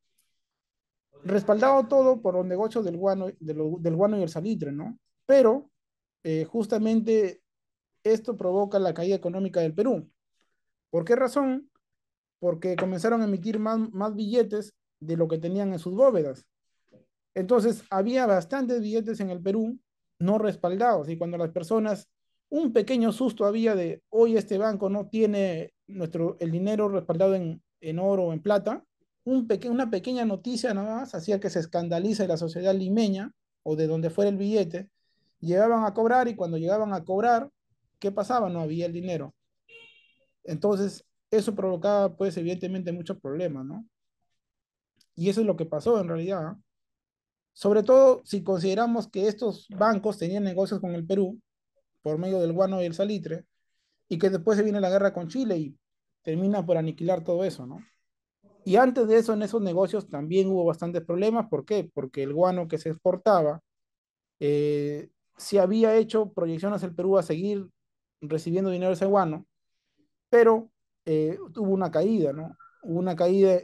Respaldado todo por los negocios del guano y el salitre, ¿no? Pero justamente esto provoca la caída económica del Perú. ¿Por qué razón? Porque comenzaron a emitir más billetes de lo que tenían en sus bóvedas. Entonces, había bastantes billetes en el Perú no respaldados y cuando las personas, un pequeño susto había de hoy este banco no tiene el dinero respaldado en oro o en plata, una pequeña noticia nada más hacía que se escandalice la sociedad limeña o de donde fuera el billete, llegaban a cobrar y cuando llegaban a cobrar, ¿qué pasaba? No había el dinero. Entonces, eso provocaba, pues, evidentemente muchos problemas, ¿no? Y eso es lo que pasó en realidad, ¿eh? Sobre todo si consideramos que estos bancos tenían negocios con el Perú por medio del guano y el salitre, y que después se viene la guerra con Chile y termina por aniquilar todo eso, ¿no? Y antes de eso, en esos negocios también hubo bastantes problemas. ¿Por qué? Porque el guano que se exportaba, se había hecho proyecciones el Perú a seguir recibiendo dinero de ese guano, pero hubo una caída, ¿no? Hubo una caída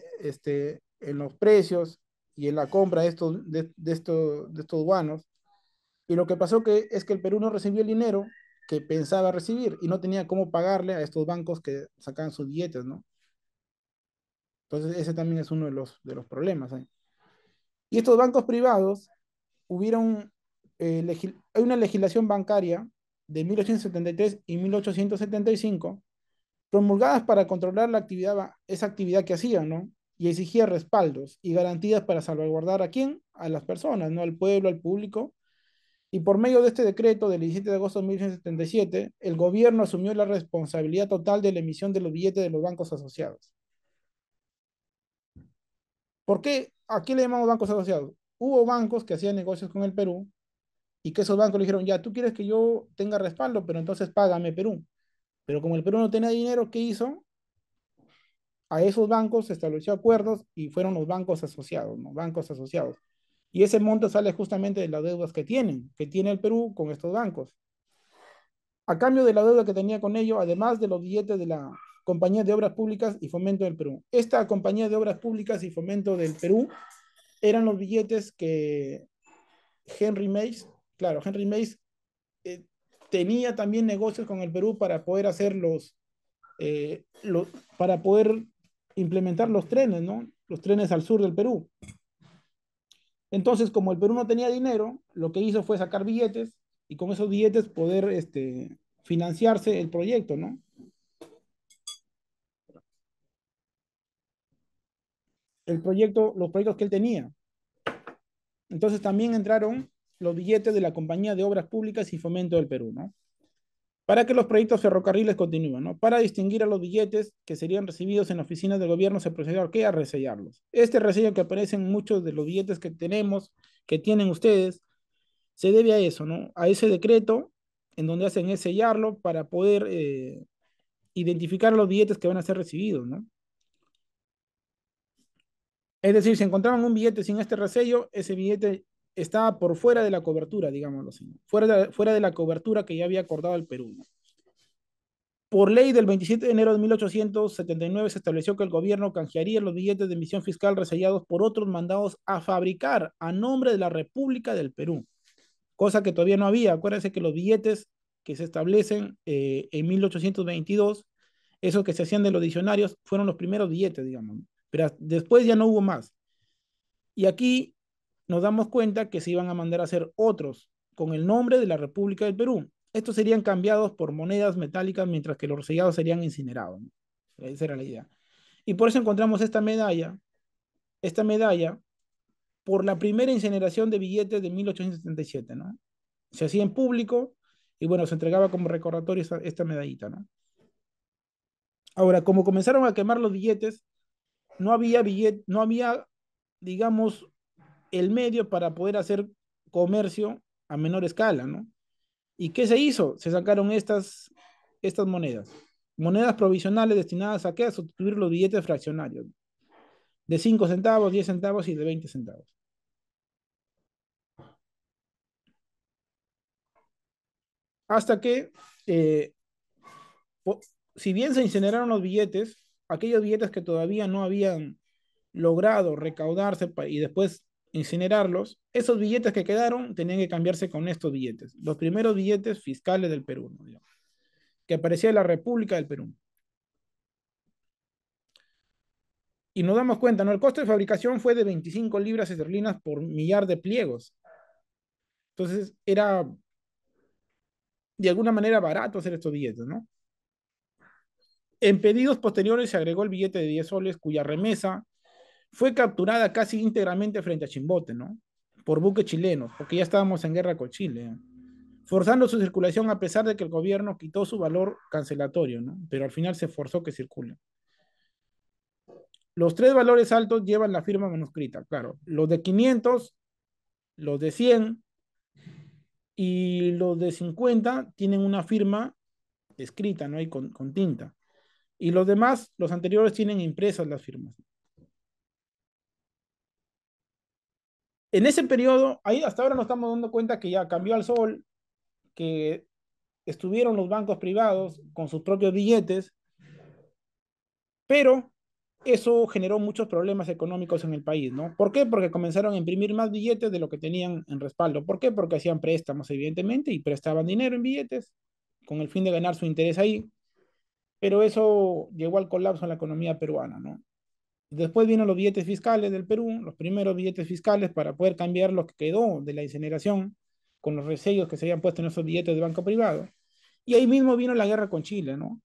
en los precios y en la compra de estos guanos. Y lo que pasó es que el Perú no recibió el dinero que pensaba recibir y no tenía cómo pagarle a estos bancos que sacaban sus billetes, ¿no? Entonces ese también es uno de los problemas, ¿eh? Y estos bancos privados, hubieron, hay una legislación bancaria de 1873 y 1875 promulgadas para controlar esa actividad que hacían, ¿no? Y exigía respaldos y garantías para salvaguardar a quién, a las personas, ¿no? Al pueblo, al público. Y por medio de este decreto del 17 de agosto de 1877, el gobierno asumió la responsabilidad total de la emisión de los billetes de los bancos asociados. ¿Por qué? ¿A qué le llamamos bancos asociados? Hubo bancos que hacían negocios con el Perú y que esos bancos le dijeron, ya, tú quieres que yo tenga respaldo, pero entonces págame Perú. Pero como el Perú no tenía dinero, ¿qué hizo? A esos bancos se estableció acuerdos y fueron los bancos asociados, ¿no? Bancos asociados. Y ese monto sale justamente de las deudas que tiene el Perú con estos bancos. A cambio de la deuda que tenía con ellos, además de los billetes de la Compañía de Obras Públicas y Fomento del Perú. Esta Compañía de Obras Públicas y Fomento del Perú eran los billetes que Henry Mays, claro, Henry Mays eh, tenía también negocios con el Perú para poder hacer para poder implementar los trenes, ¿no? Los trenes al sur del Perú. Entonces, como el Perú no tenía dinero, lo que hizo fue sacar billetes y con esos billetes poder financiarse el proyecto, ¿no? Los proyectos que él tenía. Entonces también entraron los billetes de la Compañía de Obras Públicas y Fomento del Perú, ¿no? Para que los proyectos ferrocarriles continúen, ¿no? Para distinguir a los billetes que serían recibidos en oficinas del gobierno se procedió ¿a qué? A resellarlos. Este resello que aparece en muchos de los billetes que tenemos, que tienen ustedes, se debe a eso, ¿no? A ese decreto en donde hacen es sellarlo para poder identificar los billetes que van a ser recibidos, ¿no? Es decir, si encontraban un billete sin este resello, ese billete estaba por fuera de la cobertura, digámoslo así, ¿no? Fuera de la cobertura que ya había acordado el Perú, ¿no? Por ley del 27 de enero de 1879 se estableció que el gobierno canjearía los billetes de emisión fiscal resellados por otros mandados a fabricar a nombre de la República del Perú, cosa que todavía no había. Acuérdense que los billetes que se establecen en 1822, esos que se hacían de los diccionarios, fueron los primeros billetes, digamos, ¿no? Pero después ya no hubo más. Y aquí nos damos cuenta que se iban a mandar a hacer otros con el nombre de la República del Perú. Estos serían cambiados por monedas metálicas, mientras que los sellados serían incinerados, ¿no? Esa era la idea. Y por eso encontramos esta medalla por la primera incineración de billetes de 1877, ¿no? Se hacía en público y bueno, se entregaba como recordatorio esta medallita, ¿no? Ahora, como comenzaron a quemar los billetes, no había, digamos, el medio para poder hacer comercio a menor escala, ¿no? ¿Y qué se hizo? Se sacaron estas monedas provisionales destinadas a qué? A sustituir los billetes fraccionarios, de 5 centavos, 10 centavos y de 20 centavos. Hasta que, eh, si bien se incineraron los billetes, aquellos billetes que todavía no habían logrado recaudarse y después incinerarlos. Esos billetes que quedaron tenían que cambiarse con estos billetes, los primeros billetes fiscales del Perú, ¿no? Digamos, que aparecía en la República del Perú. Y nos damos cuenta, ¿no? El costo de fabricación fue de 25 libras esterlinas por millar de pliegos. Entonces era de alguna manera barato hacer estos billetes, ¿no? En pedidos posteriores se agregó el billete de 10 soles, cuya remesa fue capturada casi íntegramente frente a Chimbote, ¿no? Por buques chilenos, porque ya estábamos en guerra con Chile, ¿no? Forzando su circulación a pesar de que el gobierno quitó su valor cancelatorio, ¿no? Pero al final se forzó que circule. Los tres valores altos llevan la firma manuscrita, claro. Los de 500, los de 100 y los de 50 tienen una firma escrita, ¿no? Y con tinta. Y los demás, los anteriores, tienen impresas las firmas. En ese periodo, ahí hasta ahora nos estamos dando cuenta que ya cambió al sol, que estuvieron los bancos privados con sus propios billetes, pero eso generó muchos problemas económicos en el país, ¿no? ¿Por qué? Porque comenzaron a imprimir más billetes de lo que tenían en respaldo. ¿Por qué? Porque hacían préstamos, evidentemente, y prestaban dinero en billetes con el fin de ganar su interés ahí, pero eso llevó al colapso en la economía peruana, ¿no? Después vienen los billetes fiscales del Perú, los primeros billetes fiscales para poder cambiar lo que quedó de la incineración con los resellos que se habían puesto en esos billetes de banco privado. Y ahí mismo vino la guerra con Chile, ¿no?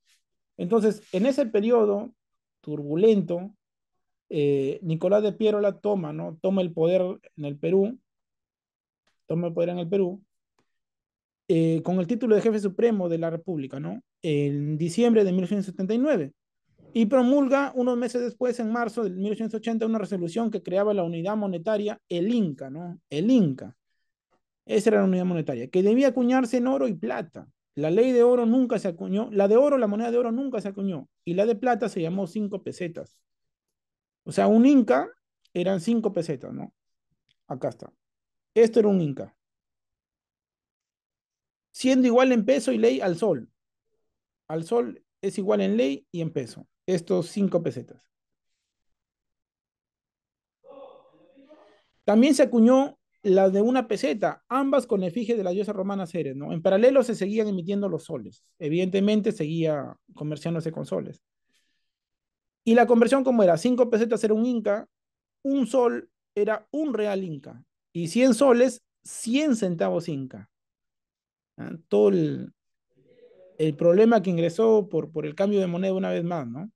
Entonces, en ese periodo turbulento, Nicolás de Piérola toma, ¿no? Toma el poder en el Perú, toma el poder en el Perú, con el título de jefe supremo de la República, ¿no? En diciembre de 1879. Y promulga unos meses después, en marzo de 1880, una resolución que creaba la unidad monetaria, el Inca, ¿no? El Inca. Esa era la unidad monetaria, que debía acuñarse en oro y plata. La ley de oro nunca se acuñó, la de oro, la moneda de oro nunca se acuñó, y la de plata se llamó 5 pesetas. O sea, un Inca eran 5 pesetas, ¿no? Acá está. Esto era un Inca. Siendo igual en peso y ley al sol. Al sol es igual en ley y en peso. Estos 5 pesetas. También se acuñó la de 1 peseta, ambas con la efigie de la diosa romana Ceres, ¿no? En paralelo se seguían emitiendo los soles. Evidentemente seguía comerciándose con soles. Y la conversión, ¿cómo era? 5 pesetas era un Inca, un sol era un real Inca. Y 100 soles, 100 centavos Inca. ¿Ah? Todo el problema que ingresó por el cambio de moneda una vez más, ¿no?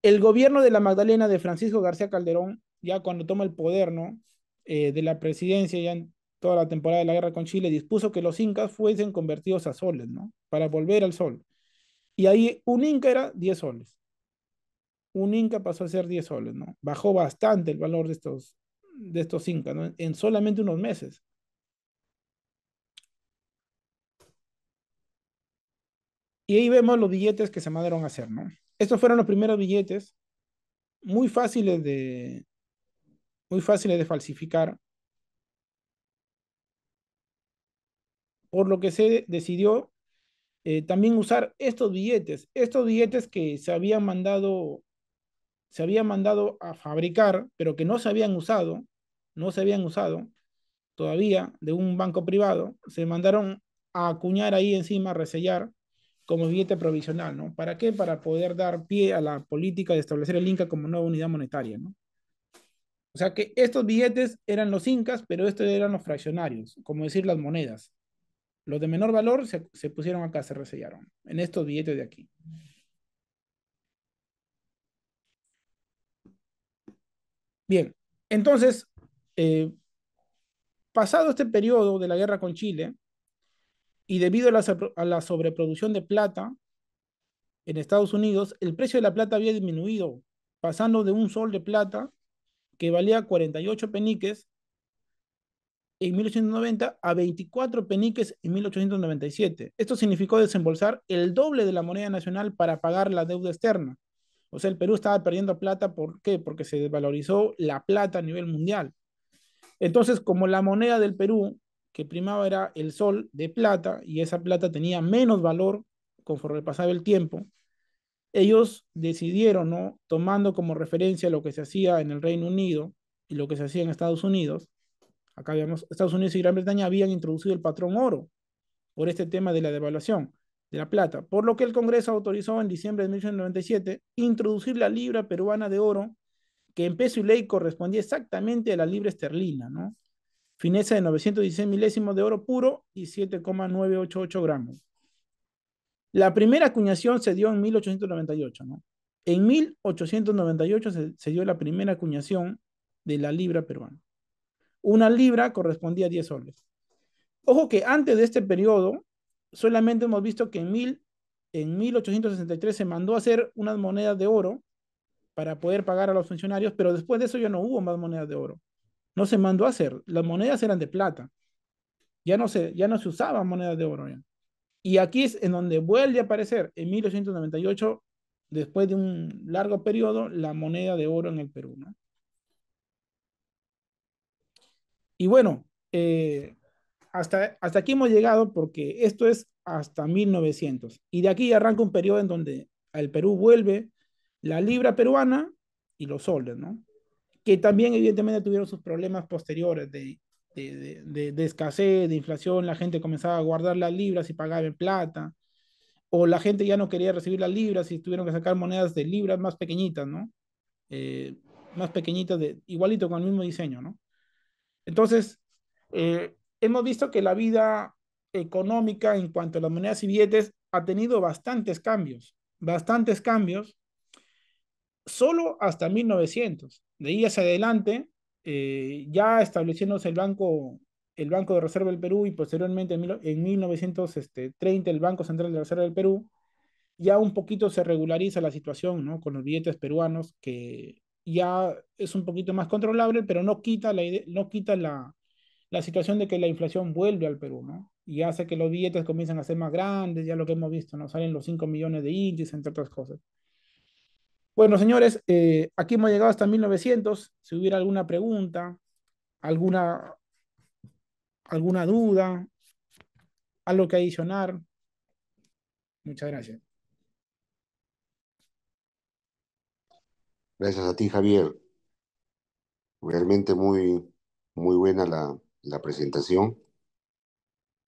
El gobierno de la Magdalena de Francisco García Calderón, ya cuando toma el poder, ¿no? De la presidencia, ya en toda la temporada de la guerra con Chile, dispuso que los incas fuesen convertidos a soles, ¿no? Para volver al sol. Y ahí un inca era 10 soles. Un inca pasó a ser 10 soles, ¿no? Bajó bastante el valor de estos incas, ¿no? En solamente unos meses. Y ahí vemos los billetes que se mandaron a hacer, ¿no? Estos fueron los primeros billetes muy fáciles de falsificar, por lo que se decidió también usar estos billetes que se habían mandado a fabricar, pero que no se habían usado todavía de un banco privado, se mandaron a acuñar ahí encima, a resellar como billete provisional, ¿no? ¿Para qué? Para poder dar pie a la política de establecer el Inca como nueva unidad monetaria, ¿no? O sea que estos billetes eran los incas, pero estos eran los fraccionarios, como decir las monedas. Los de menor valor se pusieron acá, se resellaron, en estos billetes de aquí. Bien, entonces, eh, pasado este periodo de la guerra con Chile, y debido a la sobreproducción de plata en Estados Unidos, el precio de la plata había disminuido, pasando de un sol de plata que valía 48 peniques en 1890 a 24 peniques en 1897. Esto significó desembolsar el doble de la moneda nacional para pagar la deuda externa. O sea, el Perú estaba perdiendo plata, ¿por qué? Porque se desvalorizó la plata a nivel mundial. Entonces, como la moneda del Perú que primaba era el sol de plata y esa plata tenía menos valor conforme pasaba el tiempo, ellos decidieron, ¿no? Tomando como referencia lo que se hacía en el Reino Unido, y lo que se hacía en Estados Unidos, acá vemos, Estados Unidos y Gran Bretaña habían introducido el patrón oro por este tema de la devaluación de la plata, por lo que el Congreso autorizó en diciembre de 1897 introducir la libra peruana de oro, que en peso y ley correspondía exactamente a la libra esterlina, ¿no? Fineza de 916 milésimos de oro puro y 7,988 gramos. La primera acuñación se dio en 1898, ¿no? En 1898 se dio la primera acuñación de la libra peruana. Una libra correspondía a 10 soles. Ojo que antes de este periodo, solamente hemos visto que en 1863 se mandó a hacer unas monedas de oro para poder pagar a los funcionarios, pero después de eso ya no hubo más monedas de oro. No se mandó a hacer, las monedas eran de plata, ya no se usaban monedas de oro. Ya. Y aquí es en donde vuelve a aparecer en 1898, después de un largo periodo, la moneda de oro en el Perú, ¿no? Y bueno, hasta aquí hemos llegado porque esto es hasta 1900. Y de aquí arranca un periodo en donde al Perú vuelve la libra peruana y los soles, ¿no? Que también evidentemente tuvieron sus problemas posteriores de escasez, de inflación, la gente comenzaba a guardar las libras y pagaba en plata, o la gente ya no quería recibir las libras y tuvieron que sacar monedas de libras más pequeñitas, ¿no? Eh, Más pequeñitas, igualito con el mismo diseño, ¿no? Entonces, hemos visto que la vida económica en cuanto a las monedas y billetes ha tenido bastantes cambios, solo hasta 1900. De ahí hacia adelante, ya estableciéndose el Banco de Reserva del Perú y posteriormente en 1930 el Banco Central de la Reserva del Perú, ya un poquito se regulariza la situación, ¿no? Con los billetes peruanos, que ya es un poquito más controlable, pero no quita no quita la situación de que la inflación vuelve al Perú, ¿no? Y hace que los billetes comiencen a ser más grandes, ya lo que hemos visto, ¿no? Salen los 5 millones de índices, entre otras cosas. Bueno, señores, aquí hemos llegado hasta 1900. Si hubiera alguna pregunta, alguna, alguna duda, algo que adicionar, muchas gracias. Gracias a ti, Javier. Realmente muy buena la presentación.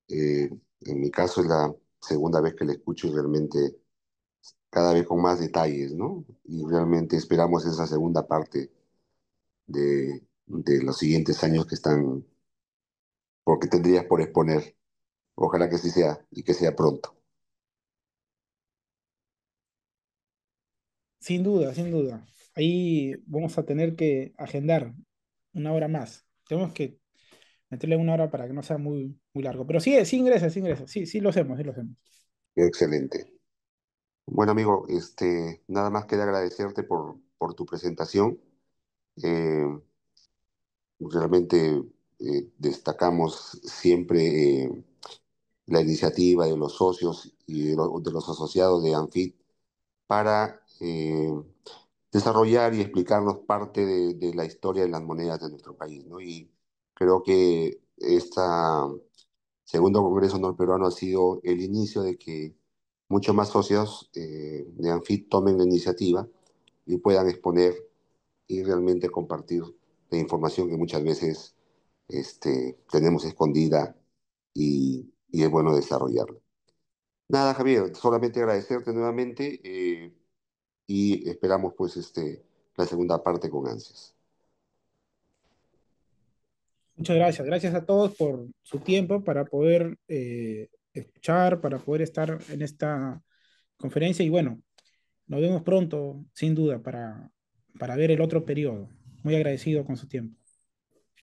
En mi caso es la segunda vez que la escucho y realmente cada vez con más detalles, ¿no? Y realmente esperamos esa segunda parte de los siguientes años que están, porque tendrías por exponer. Ojalá que sí sea y que sea pronto. Sin duda, sin duda. Ahí vamos a tener que agendar una hora más. Tenemos que meterle una hora para que no sea muy largo. Pero sí, sí ingresa, sí ingresa. Sí, sí lo hacemos, sí lo hacemos. Excelente. Bueno, amigo, nada más queda agradecerte por tu presentación. Eh, Realmente destacamos siempre la iniciativa de los socios y de los asociados de ANFIT para desarrollar y explicarnos parte de la historia de las monedas de nuestro país, ¿no? Y creo que este segundo Congreso Norperuano ha sido el inicio de que muchos más socios de ANFIT tomen la iniciativa y puedan exponer y realmente compartir la información que muchas veces tenemos escondida y es bueno desarrollarla. Nada, Javier, solamente agradecerte nuevamente y esperamos pues la segunda parte con ansias. Muchas gracias. Gracias a todos por su tiempo para poder escuchar, para poder estar en esta conferencia. Y bueno, nos vemos pronto, sin duda, para ver el otro periodo. Muy agradecido con su tiempo.